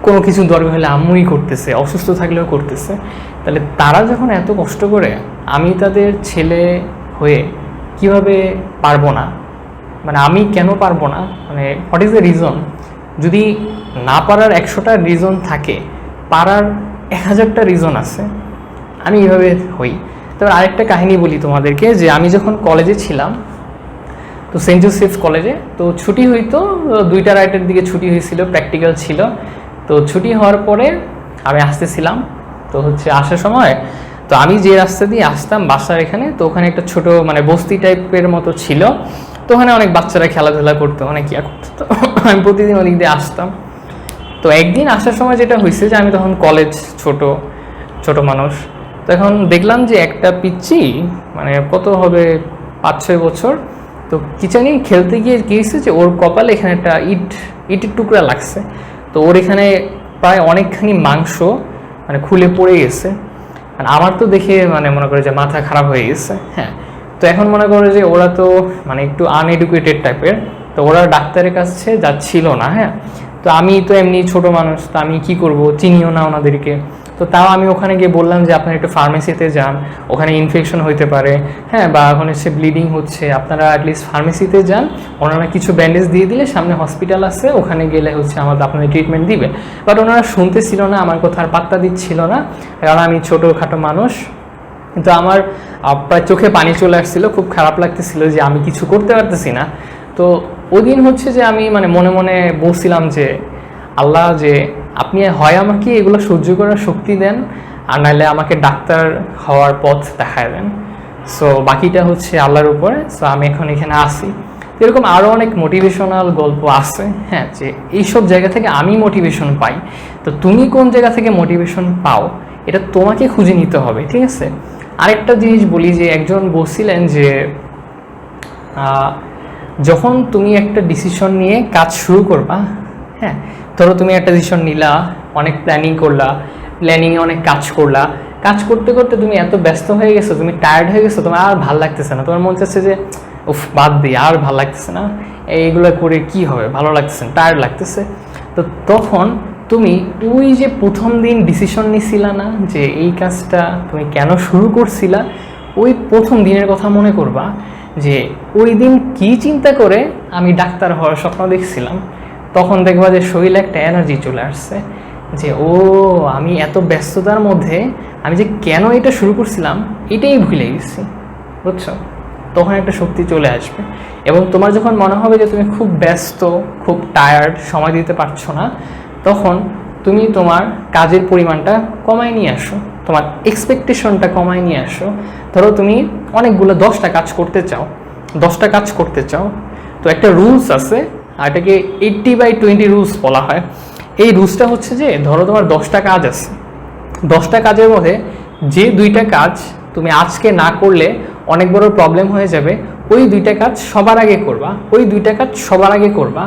কোনো কিছু দরকার হলে আম্মুই করতেছে, অসুস্থ থাকলেও করতেছে। তাহলে তারা যখন এত কষ্ট করে, আমি তাদের ছেলে হয়ে কিভাবে পারবো না, মানে আমি কেন পারবো না, মানে হোয়াট ইজ দ্য রিজন। যদি না পারার 100টা রিজন থাকে, পারার 1000টা রিজন আছে। আমি এইভাবে হই। তবে আরেকটা কাহিনী বলি তোমাদেরকে, যে আমি যখন কলেজে ছিলাম, তো সেন্ট জোসেফ কলেজে, তো ছুটি হইতো 2টা রাইটের দিকে ছুটি হয়েছিল, প্র্যাকটিক্যাল ছিল। তো ছুটি হওয়ার পরে আমি আসতেছিলাম, তো হচ্ছে আসার সময়, তো আমি যে রাস্তা দিয়ে আসতাম বাসার এখানে, তো ওখানে একটা ছোট মানে বস্তি টাইপের মতো ছিল। তো ওখানে অনেক বাচ্চারা খেলাধুলা করতো, অনেক ইয়া করতো। তো আমি প্রতিদিন ওদিক দিয়ে আসতাম। তো একদিন আসার সময় যেটা হয়েছে, যে আমি তখন কলেজ, ছোট মানুষ, তো এখন দেখলাম যে একটা পিচ্চি, মানে কত হবে 5-6 বছর, তো কিচেনে খেলতে গিয়ে কী হয়েছে, যে ওর কপালে এখানে একটা ইটের টুকরা লাগছে। তো ওর এখানে প্রায় অনেকখানি মাংস মানে খুলে পড়ে গেছে। মানে আমার তো দেখে মানে মনে করে যে মাথা খারাপ হয়ে গেছে। হ্যাঁ, তো এখন মনে করে যে ওরা তো মানে একটু আনএডুকেটেড টাইপের, তো ওরা ডাক্তারের কাছে যাচ্ছিল না। হ্যাঁ, তো আমি তো এমনি ছোট মানুষ, তো আমি কি করব, চিনিও না ওনাদেরকে। তো তাও আমি ওখানে গিয়ে বললাম যে আপনারা একটু ফার্মেসিতে যান, ওখানে ইনফেকশন হইতে পারে। হ্যাঁ, বা এখন হচ্ছে ব্লিডিং হচ্ছে, আপনারা অ্যাটলিস্ট ফার্মেসিতে যান, ওনারা কিছু ব্যান্ডেজ দিয়ে দিলে সামনে হসপিটাল আছে, ওখানে গেলে হচ্ছে আপনাদের ট্রিটমেন্ট দিবে। বাট ওনারা শুনতেছিল না, আমার কথা আর পাত্তা দিচ্ছিল না, কারণ আমি ছোটোখাটো মানুষ। কিন্তু আমার প্রায় চোখে পানি চলে আসছিল, খুব খারাপ লাগতেছিল যে আমি কিছু করতে পারতেছি না। তো ওই দিন হচ্ছে যে আমি মানে মনে মনে বলছিলাম যে আল্লাহ যে আপনি হয় আমাকে এগুলো সহ্য করার শক্তি দেন, আর নাহলে আমাকে ডাক্তার হওয়ার পথ দেখায় দেন। সো বাকিটা হচ্ছে আল্লাহর উপরে। সো আমি এখন এখানে আসি। এরকম আরও অনেক মোটিভেশনাল গল্প আছে, হ্যাঁ, যে এইসব জায়গা থেকে আমি মোটিভেশন পাই। তো তুমি কোন জায়গা থেকে মোটিভেশন পাও এটা তোমাকে খুঁজে নিতে হবে, ঠিক আছে? আরেকটা জিনিস বলি, যে একজন বলছিলেন যে যখন তুমি একটা ডিসিশন নিয়ে কাজ শুরু করবা, হ্যাঁ, ধরো তুমি একটা ডিসিশন নিলা, অনেক প্ল্যানিং করলা, প্ল্যানিংয়ে অনেক কাজ করলা, কাজ করতে করতে তুমি এত ব্যস্ত হয়ে গেছো, তুমি টায়ার্ড হয়ে গেছো, তোমার আর ভাল লাগতেছে না, তোমার মন চাচ্ছে যে উফ বাদ দিই, আর ভাল লাগতেছে না, এইগুলো করে কি হবে, ভালো লাগতেছে না, টায়ার্ড লাগতেছে। তো তখন তুমি ওই যে প্রথম দিন ডিসিশন নিছিলা না, যে এই কাজটা তুমি কেন শুরু করছিলা, ওই প্রথম দিনের কথা মনে করবা, যে ওই দিন কি চিন্তা করে আমি ডাক্তার হওয়ার স্বপ্ন দেখছিলাম। তখন দেখবা যে শরীরে একটা এনার্জি চলে আসছে, যে ও আমি এত ব্যস্ততার মধ্যে আমি যে কেন এটা শুরু করছিলাম এটাই ভুলে গেছি, বুঝছো? তখন একটা শক্তি চলে আসবে। এবং তোমার যখন মনে হবে যে তুমি খুব ব্যস্ত, খুব টায়ার্ড, সময় দিতে পারছো না, তখন তুমি তোমার কাজের পরিমাণটা কমায় নিয়ে আসো, তোমার এক্সপেকটেশনটা কমায় নিয়ে আসো। ধরো তুমি অনেকগুলো 10টা কাজ করতে চাও, 10টা কাজ করতে চাও, তো একটা রুলস আছে, আর এটাকে 80/20 রুলস বলা হয়। এই রুলসটা হচ্ছে যে ধরো তোমার 10টা কাজ আছে, 10টা কাজের মধ্যে যে 2টা কাজ তুমি আজকে না করলে অনেক বড় প্রবলেম হয়ে যাবে, ওই 2টা কাজ সবার আগে করবা, ওই 2টা কাজ সবার আগে করবা।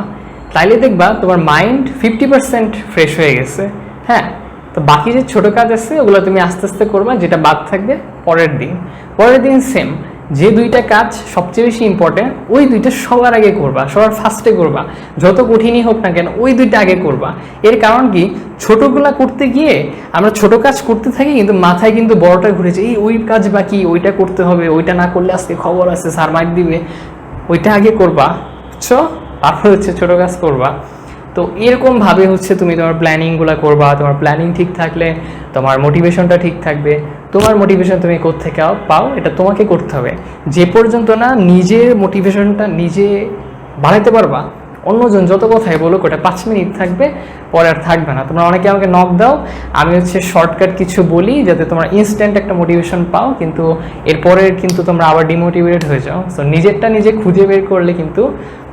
তাইলে দেখবা তোমার মাইন্ড 50% ফ্রেশ হয়ে গেছে, হ্যাঁ। তো বাকি যে ছোটো কাজ আছে ওগুলো তুমি আস্তে আস্তে করবা, যেটা বাদ থাকবে পরের দিন। পরের দিন সেম, যে 2টা কাজ সবচেয়ে বেশি ইম্পর্টেন্ট ওই 2টা সবার আগে করবা, সবার ফার্স্টে করবা, যত কঠিনই হোক না কেন ওই 2টা আগে করবা। এর কারণ কি, ছোটোগুলা করতে গিয়ে আমরা ছোট কাজ করতে থাকি, কিন্তু মাথায় কিন্তু বড়টা ঘুরেছে, এই ওই কাজ বাকি, ওইটা করতে হবে, ওইটা না করলে আজকে খবর আছে, স্যার মাইট দিবে, ওইটা আগে করবা, বুঝছো? তারপর হচ্ছে ছোটো কাজ করবা। তো এরকমভাবে হচ্ছে তুমি তোমার প্ল্যানিংগুলো করবা। তোমার প্ল্যানিং ঠিক থাকলে তোমার মোটিভেশনটা ঠিক থাকবে। তোমার মোটিভেশন তুমি কোত্থেকে পাও এটা তোমাকে করতে হবে। যে পর্যন্ত না নিজের মোটিভেশনটা নিজে বাড়াইতে পারবা, অন্যজন যত কথাই বলো ওটা 5 মিনিট থাকবে, পরে আর থাকবে না। তোমরা অনেকে আমাকে নক দাও, আমি হচ্ছে শর্টকাট কিছু বলি যাতে তোমরা ইনস্ট্যান্ট একটা মোটিভেশন পাও, কিন্তু এরপরে কিন্তু তোমরা আবার ডিমোটিভেটেড হয়ে যাও। সো নিজেরটা নিজে খুঁজে বের করলে কিন্তু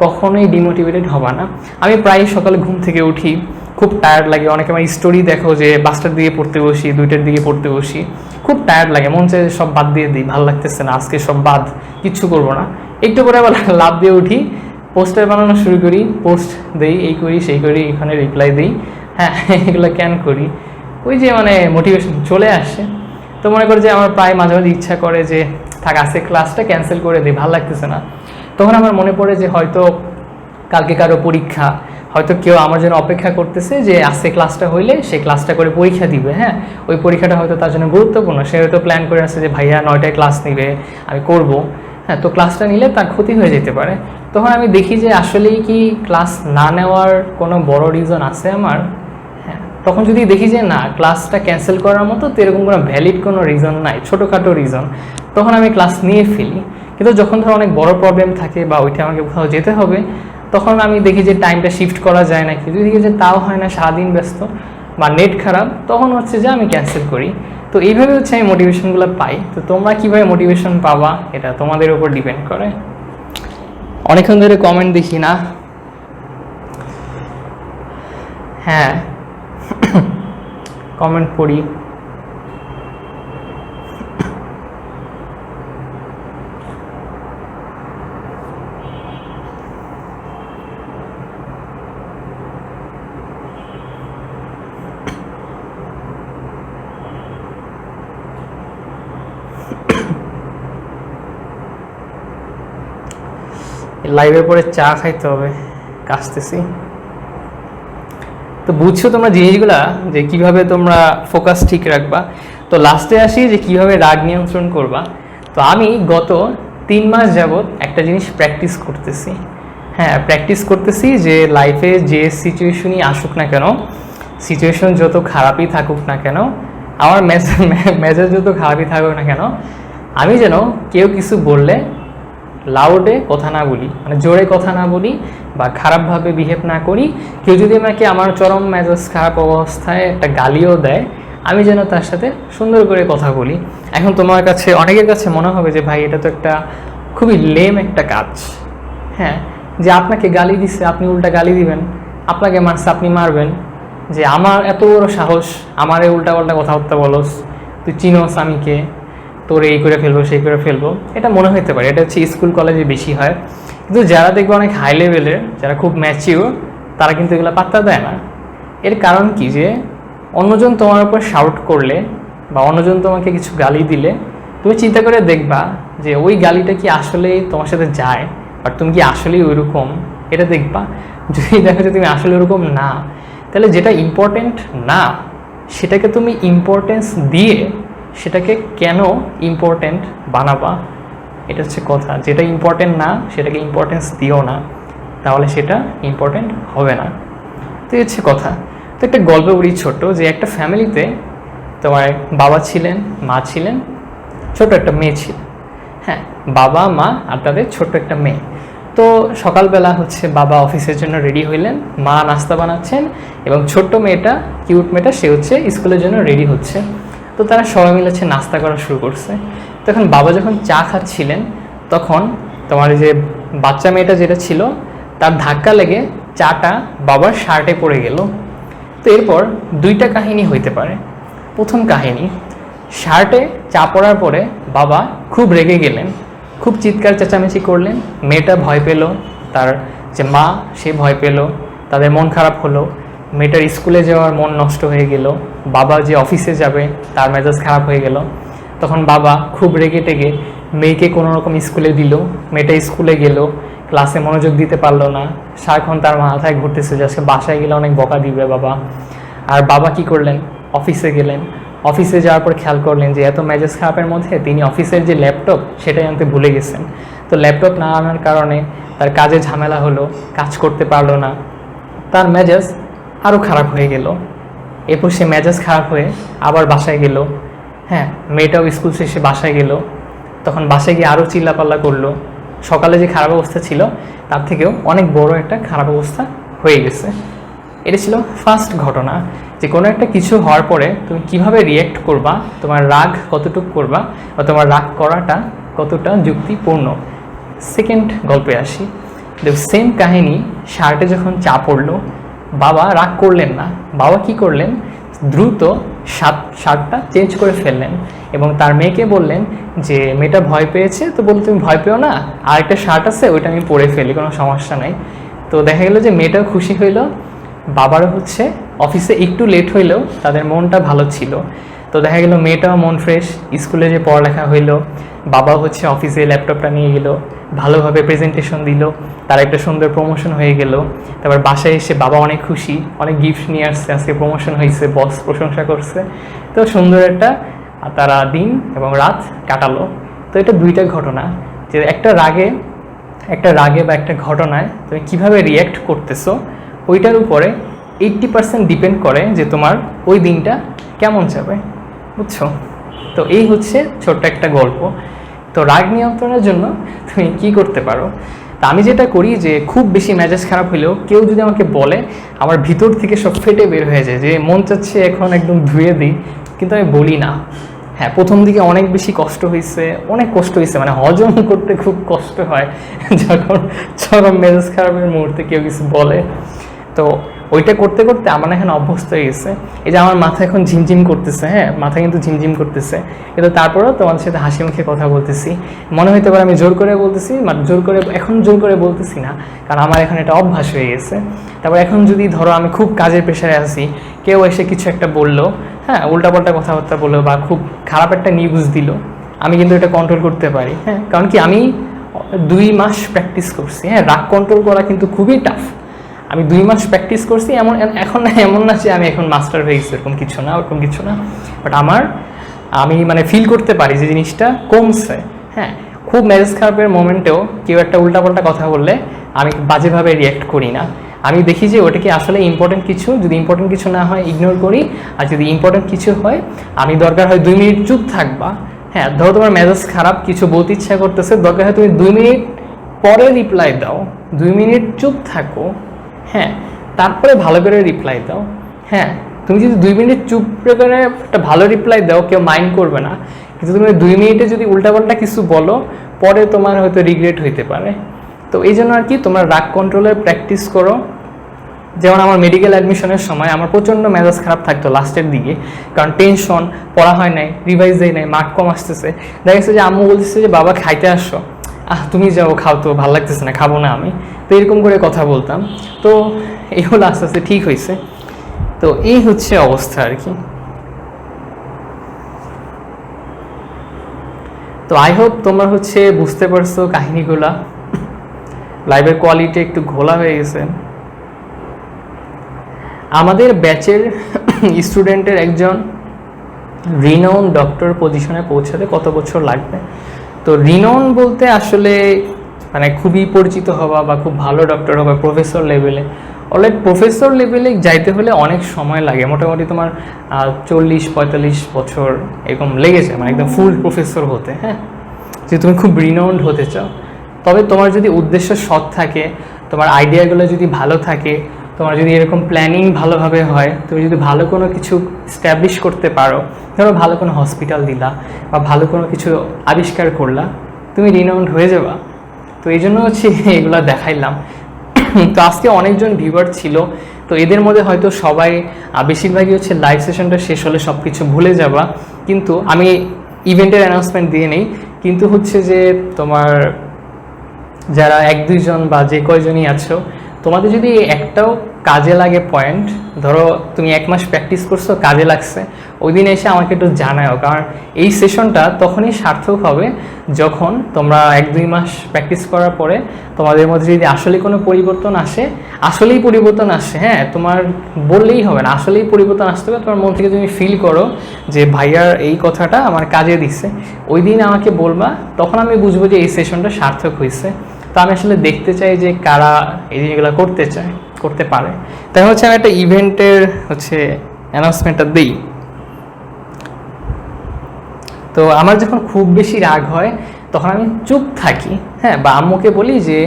কখনোই ডিমোটিভেটেড হবা না। আমি প্রায় সকালে ঘুম থেকে উঠি, খুব টায়ার্ড লাগে, অনেকে আমার স্টোরি দেখো যে 5টার দিকে পড়তে বসি, 2টার দিকে পড়তে বসি, খুব টায়ার্ড লাগে, মন চাই সব বাদ দিয়ে দিই, ভালো লাগতেছে না, আজকে সব বাদ, কিচ্ছু করবো না। একটু করে আবার লাভ দিয়ে উঠি, পোস্টার বানানো শুরু করি, পোস্ট দেই, এই করি সেই করি, এখানে রিপ্লাই দিই, হ্যাঁ, এগুলো ক্যান করি, ওই যে মানে মোটিভেশন চলে আসে। তো মনে করি যে আমার প্রায় মাঝে মাঝে ইচ্ছা করে যে থাক আজকে ক্লাসটা ক্যান্সেল করে দিই, ভালো লাগতেছে না। তখন আমার মনে পড়ে যে হয়তো কালকে কারো পরীক্ষা, হয়তো কেউ আমার জন্য অপেক্ষা করতেছে যে আজকে ক্লাসটা হইলে সে ক্লাসটা করে পরীক্ষা দিবে, হ্যাঁ, ওই পরীক্ষাটা হয়তো তার জন্য গুরুত্বপূর্ণ, সে হয়তো প্ল্যান করে আসছে যে ভাইয়া 9টায় ক্লাস নিবে, আমি করব, হ্যাঁ, তো ক্লাসটা নিলে তার ক্ষতি হয়ে যেতে পারে। তখন আমি দেখি যে আসলেই কি ক্লাস না নেওয়ার কোনো বড় রিজন আছে আমার, হ্যাঁ, তখন যদি দেখি যে না ক্লাসটা ক্যান্সেল করার মতো তো এরকম কোনো ভ্যালিড কোনো রিজন নাই, ছোটোখাটো রিজন, তখন আমি ক্লাস নিয়ে ফেলি। কিন্তু যখন ধরো অনেক বড় প্রবলেম থাকে বা ওইটা আমাকে কোথাও যেতে হবে, তখন আমি দেখি যে টাইমটা শিফট করা যায় নাকি, যদি দেখি যে তাও হয় না, সারাদিন ব্যস্ত বা নেট খারাপ, তখন হচ্ছে যে আমি ক্যান্সেল করি। তো এইভাবে হচ্ছে আমি মোটিভেশনগুলো পাই। তো তোমরা কীভাবে মোটিভেশন পাবা এটা তোমাদের উপর ডিপেন্ড করে। অনেকক্ষণ ধরে কমেন্ট দেখি না, হ্যাঁ কমেন্ট পড়ি। লাইভের পরে চা খাইতে হবে, কাশতেছি। তো বুঝছো তোমরা জিনিসগুলা যে কিভাবে তোমরা ফোকাস ঠিক রাখবা। তো লাস্টে আসি যে কিভাবে রাগ নিয়ন্ত্রণ করবা। তো আমি গত 3 মাস যাবৎ একটা জিনিস প্র্যাকটিস করতেছি, হ্যাঁ প্র্যাকটিস করতেছি যে লাইফে যে সিচুয়েশনই আসুক না কেন, সিচুয়েশন যত খারাপই থাকুক না কেন, আমার মেজাজ যত খারাপই থাকুক না কেন, আমি যেন কেউ কিছু বললে লাউডে কথা না বলি, মানে জোরে কথা না বলি, বা খারাপভাবে বিহেভ না করি, কেউ যদি আমাকে আমার চরম মেজাজ খারাপ অবস্থায় একটা গালিও দেয়, আমি যেন তার সাথে সুন্দর করে কথা বলি। এখন তোমার কাছে, অনেকের কাছে মনে হবে যে ভাই এটা তো একটা খুবই লেম একটা কাজ, হ্যাঁ, যে আপনাকে গালি দিচ্ছে আপনি উল্টা গালি দিবেন, আপনাকে মারছে আপনি মারবেন, যে আমার এত বড় সাহস আমারে উল্টা পাল্টা কথাবার্তা বলস, তুই চিনোস আমি কে, তোর এই করে ফেলবো সেই করে ফেলবো, এটা মনে হতে পারে। এটা হচ্ছে স্কুল কলেজে বেশি হয়, কিন্তু যারা দেখবে অনেক হাই লেভেলের, যারা খুব ম্যাচিওর, তারা কিন্তু এগুলো পাত্তা দেয় না। এর কারণ কি, যে অন্যজন তোমার উপর শাউট করলে বা অন্যজন তোমাকে কিছু গালি দিলে তুমি চিন্তা করে দেখবা যে ওই গালিটা কি আসলেই তোমার সাথে যায়, বা তুমি কি আসলেই ওইরকম, এটা দেখবা। যদি দেখো যে তুমি আসলে ওরকম না, তাহলে যেটা ইম্পর্টেন্ট না সেটাকে তুমি ইম্পর্টেন্স দিয়ে সেটাকে কেন ইম্পর্টেন্ট বানাবা, এটা হচ্ছে কথা। যেটা ইম্পর্টেন্ট না সেটাকে ইম্পর্টেন্স দিও না, তাহলে সেটা ইম্পর্টেন্ট হবে না। তো এই হচ্ছে কথা। তো একটা গল্প বলি ছোট্ট, যে একটা ফ্যামিলিতে তোমার বাবা ছিলেন, মা ছিলেন, ছোট একটা মেয়ে ছিল। হ্যাঁ, বাবা মা আর তাদের ছোট্ট একটা মেয়ে। তো সকালবেলা হচ্ছে বাবা অফিসের জন্য রেডি হইলেন, মা নাস্তা বানাচ্ছেন, এবং ছোট্ট মেয়েটা, কিউট মেয়েটা, সে হচ্ছে স্কুলের জন্য রেডি হচ্ছে। তো তারা সবাই মিলে হচ্ছে নাস্তা করা শুরু করছে। তখন বাবা যখন চা খাচ্ছিলেন, তখন তোমার যে বাচ্চা মেয়েটা যেটা ছিল, তার ধাক্কা লেগে চাটা বাবার শার্টে পড়ে গেল। তো এরপর দুইটা কাহিনী হইতে পারে। প্রথম কাহিনী, শার্টে চা পড়ার পরে বাবা খুব রেগে গেলেন, খুব চিৎকার চেঁচামেচি করলেন, মেয়েটা ভয় পেল, তার যে মা সে ভয় পেল, তাদের মন খারাপ হলো, মেয়েটার স্কুলে যাওয়ার মন নষ্ট হয়ে গেল, বাবা যে অফিসে যাবে তার মেজাজ খারাপ হয়ে গেল। তখন বাবা খুব রেগে টেগে মেয়েকে কোনো রকম স্কুলে দিল, মেয়েটা স্কুলে গেল, ক্লাসে মনোযোগ দিতে পারলো না, সারাক্ষণ তার মাথায় ঘুরতেছে যে আজকে বাসায় গেলে অনেক বকা দিবে বাবা। আর বাবা কি করলেন, অফিসে গেলেন। অফিসে যাওয়ার পর খেয়াল করলেন যে এত মেজাজ খারাপের মধ্যে তিনি অফিসের যে ল্যাপটপ সেটাই আনতে ভুলে গেছেন। তো ল্যাপটপ না আনার কারণে তার কাজে ঝামেলা হলো, কাজ করতে পারলো না, তার মেজাজ আরও খারাপ হয়ে গেল। এরপর সে মেজাজ খারাপ হয়ে আবার বাসায় গেল। হ্যাঁ, মেয়েটাও স্কুল শেষে বাসায় গেল। তখন বাসায় গিয়ে আরও চিল্লাপাল্লা করলো। সকালে যে খারাপ অবস্থা ছিল তার থেকেও অনেক বড় একটা খারাপ অবস্থা হয়ে গেছে। এটা ছিল ফার্স্ট ঘটনা, যে কোনো একটা কিছু হওয়ার পরে তুমি কিভাবে রিয়্যাক্ট করবা, তোমার রাগ কতটুকু করবা, বা তোমার রাগ করাটা কতটা যুক্তিপূর্ণ। সেকেন্ড গল্পে আসি। সেম কাহিনী, শার্টে যখন চা পড়লো, বাবা রাগ করলেন না, বাবা কি করলেন, দ্রুত শার্টটা চেঞ্জ করে ফেললেন এবং তার মেয়েকে বললেন যে মেয়েটা ভয় পেয়েছে, তো বললো তুমি ভয় পেও না, আরেকটা শার্ট আছে ওইটা আমি পরে ফেলি, কোনো সমস্যা নাই। তো দেখা গেলো যে মেয়েটাও খুশি হইলো, বাবারও হচ্ছে অফিসে একটু লেট হইলেও তাদের মনটা ভালো ছিল। তো দেখা গেলো মেয়েটাও মন ফ্রেশ, স্কুলে যে পড়ালেখা হইলো, বাবা হচ্ছে অফিসে ল্যাপটপটা নিয়ে গেলো, ভালোভাবে প্রেজেন্টেশন দিল, তার একটা সুন্দর প্রমোশন হয়ে গেল। তারপর বাসায় এসে বাবা অনেক খুশি, অনেক গিফট নিয়ে আসছে, আজকে প্রমোশন হয়েছে, বস প্রশংসা করছে। তো সুন্দর একটা তারা দিন এবং রাত কাটালো। তো এটা দুইটা ঘটনা, যে একটা রাগে বা একটা ঘটনায় তুমি কীভাবে রিয়্যাক্ট করতেছো ওইটার উপরে 80% ডিপেন্ড করে যে তোমার ওই দিনটা কেমন যাবে, বুঝছো? তো এই হচ্ছে ছোট্ট একটা গল্প। তো রাগ নিয়ন্ত্রণের জন্য তুমি কি করতে পারো? তা আমি যেটা করি, যে খুব বেশি মেজাজ খারাপ হলেও কেউ যদি আমাকে বলে, আমার ভিতর থেকে সব ফেটে বের হয়ে যায়, যে মন চাচ্ছে এখন একদম ধুয়ে দিই, কিন্তু আমি বলি না। হ্যাঁ, প্রথম দিকে অনেক বেশি কষ্ট হয়েছে, মানে হজম করতে খুব কষ্ট হয় যখন চরম মেজাজ খারাপের মুহূর্তে কেউ কিছু বলে। তো ওইটা করতে করতে আমার এখন অভ্যস্ত হয়ে গেছে। এই যে আমার মাথা এখন ঝিমঝিম করতেছে, হ্যাঁ মাথা কিন্তু ঝিমঝিম করতেছে, কিন্তু তারপরেও তোমাদের সাথে হাসি মুখে কথা বলতেছি। মনে হতে পারে আমি জোর করে বলতেছি, এখন জোর করে বলতেছি না, কারণ আমার এখন এটা অভ্যাস হয়ে গেছে। তারপর এখন যদি ধরো আমি খুব কাজের প্রেশারে আছি, কেউ এসে কিছু একটা বললো, হ্যাঁ উল্টাপাল্টা কথাবার্তা বললো বা খুব খারাপ একটা নিউজ দিল, আমি কিন্তু এটা কন্ট্রোল করতে পারি। হ্যাঁ, কারণ কি আমি 2 মাস প্র্যাকটিস করছি। হ্যাঁ, রাগ কন্ট্রোল করা কিন্তু খুবই টাফ। আমি 2 মাস প্র্যাকটিস করছি, এমন না যে আমি এখন মাস্টার হয়ে গেছি, ওরকম কিছু না। বাট আমি মানে ফিল করতে পারি যে জিনিসটা কমছে। হ্যাঁ, খুব মেজাজ খারাপের মোমেন্টেও কেউ একটা উল্টাপাল্টা কথা বললে আমি বাজেভাবে রিয়্যাক্ট করি না। আমি দেখি যে ওটা কি আসলে ইম্পর্টেন্ট কিছু, যদি ইম্পর্টেন্ট কিছু না হয় ইগনোর করি, আর যদি ইম্পর্টেন্ট কিছু হয় আমি দরকার হয় 2 মিনিট চুপ থাকবা। হ্যাঁ, ধরো তোমার মেজাজ খারাপ, কিছু বলতে ইচ্ছা করতেছে, দরকার হয় তুমি 2 মিনিট পরে রিপ্লাই দাও, 2 মিনিট চুপ থাকো, হ্যাঁ, তারপরে ভালো করে রিপ্লাই দাও। হ্যাঁ, তুমি যদি 2 মিনিট চুপ করে একটা ভালো রিপ্লাই দাও কেউ মাইন্ড করবে না, কিন্তু তুমি 2 মিনিটে যদি উল্টাপাল্টা কিছু বলো পরে তোমার হয়তো রিগ্রেট হইতে পারে। তো এই জন্য আর কি তোমরা রাগ কন্ট্রোলের প্র্যাকটিস করো। যেমন আমার মেডিকেল অ্যাডমিশনের সময় আমার প্রচণ্ড মেজাজ খারাপ থাকতো লাস্টের দিকে, কারণ টেনশন, পড়া হয় নাই, রিভাইজ দেয় নাই, মার্ক কম আসতেছে। দেখা গেছে যে আম্মু বলতেছে যে বাবা খাইতে আসো, তুমি যাও, খাও, তো ভালো লাগতেছে না, খাবো না আমি। তো এরকম করে কথা বলতাম। তো এগুলো আস্তে আস্তে ঠিক হয়েছে। তো এই হচ্ছে অবস্থা আর কি। তো আই হোপ তোমরা হচ্ছে বুঝতে পারছো কাহিনীগুলা। লাইভের কোয়ালিটি একটু ঘোলা হয়ে গেছে। আমাদের ব্যাচের স্টুডেন্টের একজন রিনাউন ডক্টর পজিশনে পৌঁছাতে কত বছর লাগবে? তো রিনাউন বলতে আসলে মানে খুবই পরিচিত হওয়া বা খুব ভালো ডক্টর হওয়া, প্রফেসর লেভেলে। অলরেডি প্রফেসর লেভেলে যাইতে হলে অনেক সময় লাগে, মোটামুটি তোমার 40-45 বছর এরকম লেগেছে, মানে একদম ফুল প্রফেসর হতে। হ্যাঁ, যে তুমি খুব রিনাউন্ড হতে চাও। তবে তোমার যদি উদ্দেশ্য সৎ থাকে, তোমার আইডিয়াগুলো যদি ভালো থাকে, তোমার যদি এরকম প্ল্যানিং ভালোভাবে হয়, তুমি যদি ভালো কোনো কিছু স্ট্যাবলিশ করতে পারো, ধরো ভালো কোনো হসপিটাল দিলা বা ভালো কোনো কিছু আবিষ্কার করলা, তুমি রিনাউন্ড হয়ে যাবা। তো এই জন্য হচ্ছে এগুলো দেখাইলাম। তো আজকে অনেকজন ভিউয়ার ছিল, তো এদের মধ্যে হয়তো সবাই বেশিরভাগই হচ্ছে লাইভ সেশনটা শেষ হলে সব কিছু ভুলে যাবা। কিন্তু আমি ইভেন্টের অ্যানাউন্সমেন্ট দিয়ে নেই, কিন্তু হচ্ছে যে তোমার যারা 1-2 জন বা যে কয়জনই আছো, তোমাদের যদি একটাও কাজে লাগে পয়েন্ট, ধরো তুমি 1 মাস প্র্যাকটিস করছো, কাজে লাগছে, ওই দিন এসে আমাকে একটু জানাও। কারণ এই সেশনটা তখনই সার্থক হবে যখন তোমরা 1-2 মাস প্র্যাকটিস করার পরে তোমাদের মধ্যে যদি আসলে কোনো পরিবর্তন আসে, আসলেই পরিবর্তন আসে, হ্যাঁ, তোমার বললেই হবে না, আসলেই পরিবর্তন আসতে হবে, তোমার মন থেকে তুমি ফিল করো যে ভাইয়ার এই কথাটা আমার কাজে দিচ্ছে, ওই দিন আমাকে বলবা, তখন আমি বুঝবো যে এই সেশনটা সার্থক হয়েছে। তো আমি আসলে দেখতে চাই যে কারা এই জিনিসগুলো করতে চায়, করতে পারে। তাই হচ্ছে আমি একটা ইভেন্টের হচ্ছে অ্যানাউন্সমেন্টটা দিই। তো আমার যখন খুব বেশি রাগ হয় তখন আমি চুপ থাকি, হ্যাঁ, বা আম্মুকে বলি যে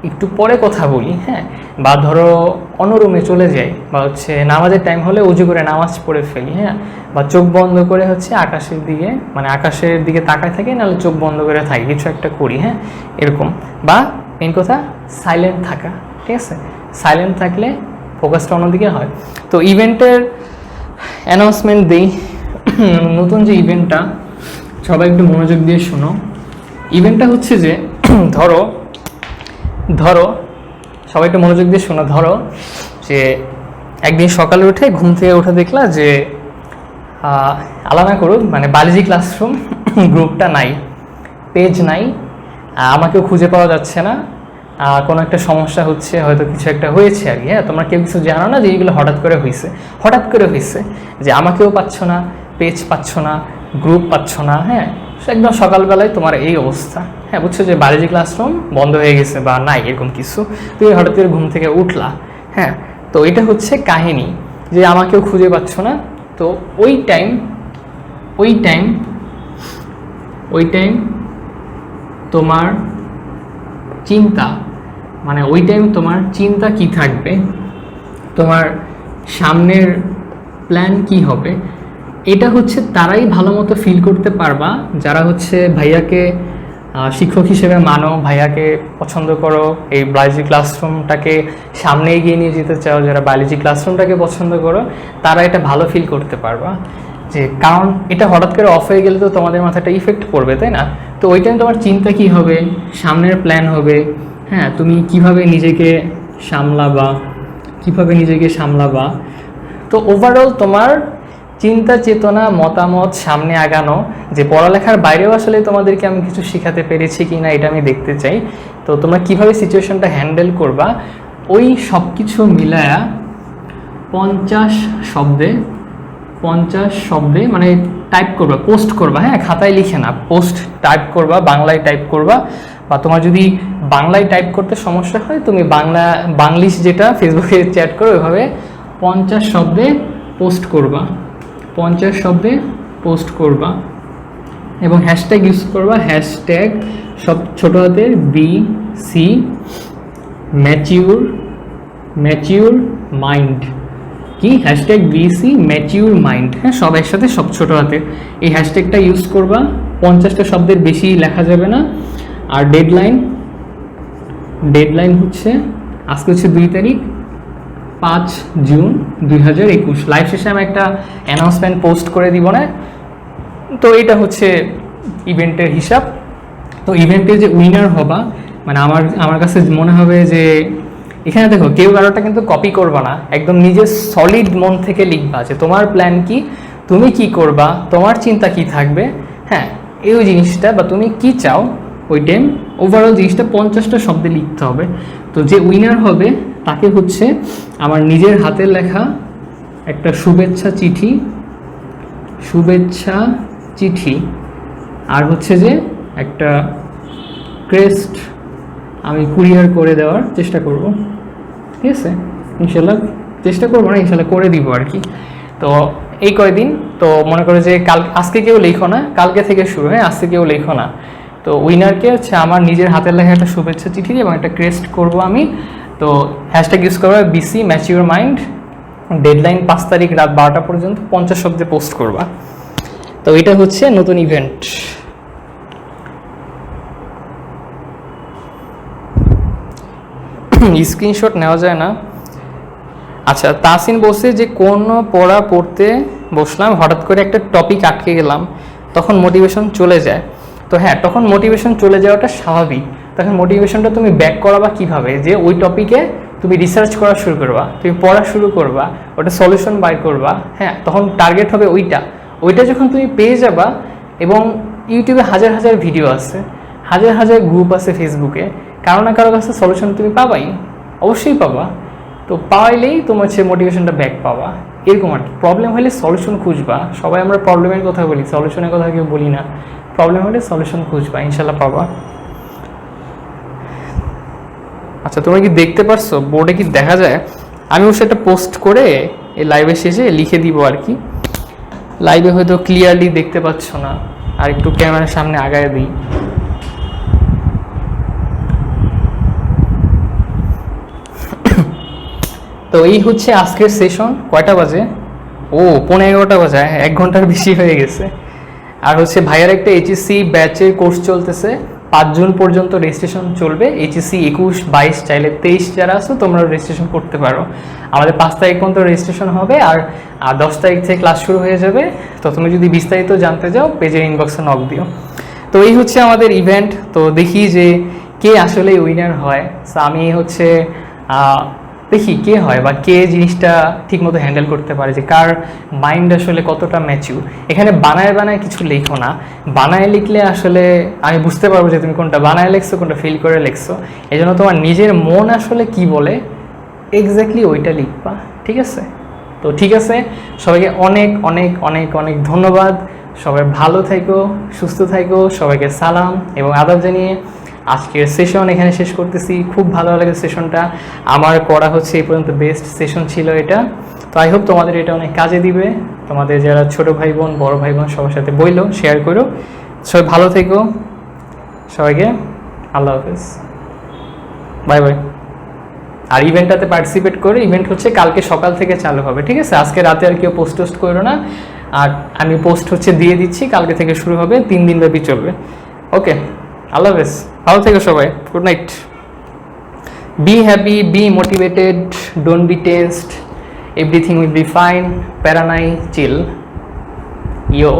একটু পরে কথা বলি, হ্যাঁ, বা ধরো অন্য রুমে চলে যাই, বা হচ্ছে নামাজের টাইম হলে উজু করে নামাজ পড়ে ফেলি, হ্যাঁ, বা চোখ বন্ধ করে হচ্ছে আকাশের দিকে, মানে আকাশের দিকে তাকায় থাকি, নাহলে চোখ বন্ধ করে থাকি, কিছু একটা করি, হ্যাঁ, এরকম। বা মেন কথা সাইলেন্ট থাকা, ঠিক আছে, সাইলেন্ট থাকলে ফোকাসটা অন্যদিকে হয়। তো ইভেন্টের অ্যানাউন্সমেন্ট দিই। নতুন যে ইভেন্টটা, সবাই একটু মনোযোগ দিয়ে শোনো। ইভেন্টটা হচ্ছে যে ধরো সবাই একটু মনোযোগ দিয়ে শোনো। ধরো যে একদিন সকালে উঠে ঘুম থেকে উঠে দেখলা যে আলাদা করুক, মানে বায়োলজি ক্লাসরুম গ্রুপটা নাই, পেজ নাই, আমাকেও খুঁজে পাওয়া যাচ্ছে না, কোনো একটা সমস্যা হচ্ছে, হয়তো কিছু একটা হয়েছে আর কি। হ্যাঁ, তোমরা কেউ কিছু জানো না যে এইগুলো হঠাৎ করে হয়েছে যে আমাকেও পাচ্ছ না, পেজ পাচ্ছ না, গ্রুপ পাচ্ছ না। হ্যাঁ, একদম সকালবেলায় তোমার এই অবস্থা। হ্যাঁ, বুঝছো যে বায়োলজি ক্লাসরুম বন্ধ হয়ে গেছে বা নাই এরকম কিছু, তুমি হঠাৎ করে ঘুম থেকে উঠলা। হ্যাঁ, তো এটা হচ্ছে কাহিনী যে আমাকেও খুঁজে পাচ্ছ না। তো ওই টাইম তোমার চিন্তা, মানে ওই টাইম তোমার চিন্তা কি থাকবে, তোমার সামনের প্ল্যান কি হবে, এটা হচ্ছে তারাই ভালো মতো ফিল করতে পারবা যারা হচ্ছে ভাইয়াকে শিক্ষক হিসেবে মানো, ভাইয়াকে পছন্দ করো, এই বায়োলজি ক্লাসরুমটাকে সামনে এগিয়ে নিয়ে যেতে চাও, যারা বায়োলজি ক্লাসরুমটাকে পছন্দ করো, তারা এটা ভালো ফিল করতে পারবা। যে কারণ এটা হঠাৎ করে অফ হয়ে গেলে তো তোমাদের মাথাটা ইফেক্ট পড়বে, তাই না? তো ওই টাইম তোমার চিন্তা কি হবে, সামনের প্ল্যান হবে, হ্যাঁ, তুমি কিভাবে নিজেকে সামলাবা। তো ওভারঅল তোমার চিন্তা চেতনা, মতামত, সামনে আগানো, যে পড়ালেখার বাইরেও আসলে তোমাদেরকে আমি কিছু শেখাতে পেরেছি কি না এটা আমি দেখতে চাই। তো তোমরা কিভাবে সিচুয়েশনটা হ্যান্ডেল করবা, ওই সব কিছু মিলায়া 50 শব্দে মানে টাইপ করবা, পোস্ট করবা। হ্যাঁ, খাতায় লিখে না, পোস্ট টাইপ করবা, বাংলায় টাইপ করবা। বা তোমার যদি বাংলায় টাইপ করতে সমস্যা হয়, তুমি বাংলিশ যেটা ফেসবুকে চ্যাট করো, ওইভাবে 50 শব্দে পোস্ট করবা এবং হ্যাশট্যাগ ইউজ করবা, সব ছোট হাতের বি সি, ম্যাচিউর মাইন্ড, কি হ্যাশট্যাগ বিসি ম্যাচিউর মাইন্ড, হ্যাঁ সব একসাথে, সব ছোট হাতের। এই হ্যাশট্যাগটা ইউজ করবা, 50টা শব্দের বেশি লেখা যাবে না। আর ডেডলাইন হচ্ছে আজকে হচ্ছে 2 তারিখ 5 জুন 2021। লাইভ শেষে আমি একটা অ্যানাউন্সমেন্ট পোস্ট করে দিব না, তো এটা হচ্ছে ইভেন্টের হিসাব। তো ইভেন্টের যে উইনার হবা, মানে আমার কাছে মনে হবে যে এখানে দেখো কেউ কারোটা কিন্তু কপি করবা না, একদম নিজের সলিড মন থেকে লিখবা যে তোমার প্ল্যান কি, তুমি কি করবা, তোমার চিন্তা কি থাকবে, হ্যাঁ এই জিনিসটা বা তুমি কি চাও ওই টাইম ওভারঅল জিনিসটা 50টা শব্দে লিখতে হবে। তো যে উইনার হবে তাকে হচ্ছে আমার নিজের হাতের লেখা একটা শুভেচ্ছা চিঠি আর হচ্ছে যে একটা ক্রেস্ট আমি কুরিয়ার করে দেওয়ার চেষ্টা করব, ঠিক আছে? ইনশাল্লাহ চেষ্টা করবো না, ইনশাল্লাহ করে দিব আর কি। তো এই কয়দিন তো মনে করো যে আজকে কেউ লেখো না, কালকে থেকে শুরু, হ্যাঁ আজকে কেউ লেখো না। তো উইনারকে হচ্ছে আমার নিজের হাতের লেখা একটা শুভেচ্ছা চিঠি এবং একটা ক্রেস্ট করব আমি। তো হ্যাশট্যাগ ইউজ করবো বিসি ম্যাচিউর মাইন্ড, ডেডলাইন 5 তারিখ রাত 12টা পর্যন্ত 50 শব্দে পোস্ট করবা। তো এটা হচ্ছে নতুন ইভেন্ট। স্ক্রিনশট নেওয়া যায় না। আচ্ছা, তাসিন বলছে যে কোনো পড়া পড়তে বসলাম, হঠাৎ করে একটা টপিক আটকে গেলাম, তখন মোটিভেশন চলে যায়। তো হ্যাঁ, তখন মোটিভেশন চলে যাওয়াটা স্বাভাবিক। তখন মোটিভেশনটা তুমি ব্যাক করাবা কিভাবে, যে ওই টপিকে তুমি রিসার্চ করা শুরু করবা, তুমি পড়া শুরু করবা, ওটা সলিউশন বাই করবা, হ্যাঁ তখন টার্গেট হবে ওইটা যখন তুমি পেয়ে যাবা। এবং ইউটিউবে হাজার হাজার ভিডিও আছে, হাজার হাজার গ্রুপ আছে ফেসবুকে, কারো না কারো কাছে সলিউশন তুমি পাবাই, অবশ্যই পাবা। তো পাইলেই তোমার হচ্ছে মোটিভেশনটা ব্যাক পাবা, এরকম আর কি। প্রবলেম হলে সলিউশন খুঁজবা, সবাই আমরা প্রবলেমের কথা বলি, সলিউশনের কথা কেউ বলি না। প্রবলেম হলে সলিউশন খুঁজবা, ইনশাল্লাহ পাবা। আচ্ছা, তোমরা কি দেখতে পারছো বোর্ডে কি দেখা যায়? আমি অবশ্য একটা পোস্ট করে এই লাইভের শেষে লিখে দিব আর কি। লাইভে হয়তো ক্লিয়ারলি দেখতে পাচ্ছ না, আর একটু ক্যামেরার সামনে আগায় দিই। তো এই হচ্ছে আজকের সেশন। কয়টা বাজে? ও 11:15 বাজে, 1 ঘন্টার বেশি হয়ে গেছে। আর হচ্ছে ভাইয়ার একটা এইচএসসি ব্যাচের কোর্স চলতেছে, 5 জুন পর্যন্ত রেজিস্ট্রেশন চলবে। এইচএসসি 21, 22, চাইলে 23 যারা আছো তোমরা রেজিস্ট্রেশন করতে পারো। আমাদের 5 তারিখ পর্যন্ত রেজিস্ট্রেশন হবে, আর 10 তারিখ থেকে ক্লাস শুরু হয়ে যাবে। তো তুমি যদি বিস্তারিত জানতে চাও পেজের ইনবক্সে নক দিও। তো এই হচ্ছে আমাদের ইভেন্ট। তো দেখি যে কে আসলে উইনার হয়। সো আমি হচ্ছে দেখি কে হয় বা কে জিনিসটা ঠিকমতো হ্যান্ডেল করতে পারে, যে কার মাইন্ড আসলে কতটা ম্যাচিউর। এখানে বানায় কিছু লেখো না, বানায় লিখলে আসলে আমি বুঝতে পারবো যে তুমি কোনটা বানায় লেখছো, কোনটা ফিল করে লেখছো। এই জন্য তোমার নিজের মন আসলে কি বলে এক্স্যাক্টলি ওইটা লিখবা, ঠিক আছে? তো ঠিক আছে, সবাইকে অনেক অনেক অনেক অনেক ধন্যবাদ। সবাই ভালো থাকো, সুস্থ থাকো, সবাইকে সালাম এবং আদাব জানিয়ে আজকের সেশন এখানে শেষ করতেছি। খুব ভালো লাগে সেশনটা, আমার করা হচ্ছে এই পর্যন্ত বেস্ট সেশন ছিল এটা। তো আই হোপ তোমাদের এটা অনেক কাজে দিবে। তোমাদের যারা ছোট ভাই বোন, বড় ভাই বোন সবার সাথে বইলো, শেয়ার করো। সবাই ভালো থেকো, সবাইকে আল্লাহ হাফেজ, বাই বাই। আর ইভেন্টটাতে পার্টিসিপেট করে, ইভেন্ট হচ্ছে কালকে সকাল থেকে চালু হবে, ঠিক আছে? আজকে রাতে আর কেউ পোস্ট করো না, আর আমি পোস্ট হচ্ছে দিয়ে দিচ্ছি, কালকে থেকে শুরু হবে, 3 দিন ব্যাপী চলবে। ওকে, আল্লাহ হাফেজ, ভালো থেকো সবাই, good night. Be happy, B motivated, don't be tensed, everything will be fine, প্যারা নাই, চিল, ইয়ো।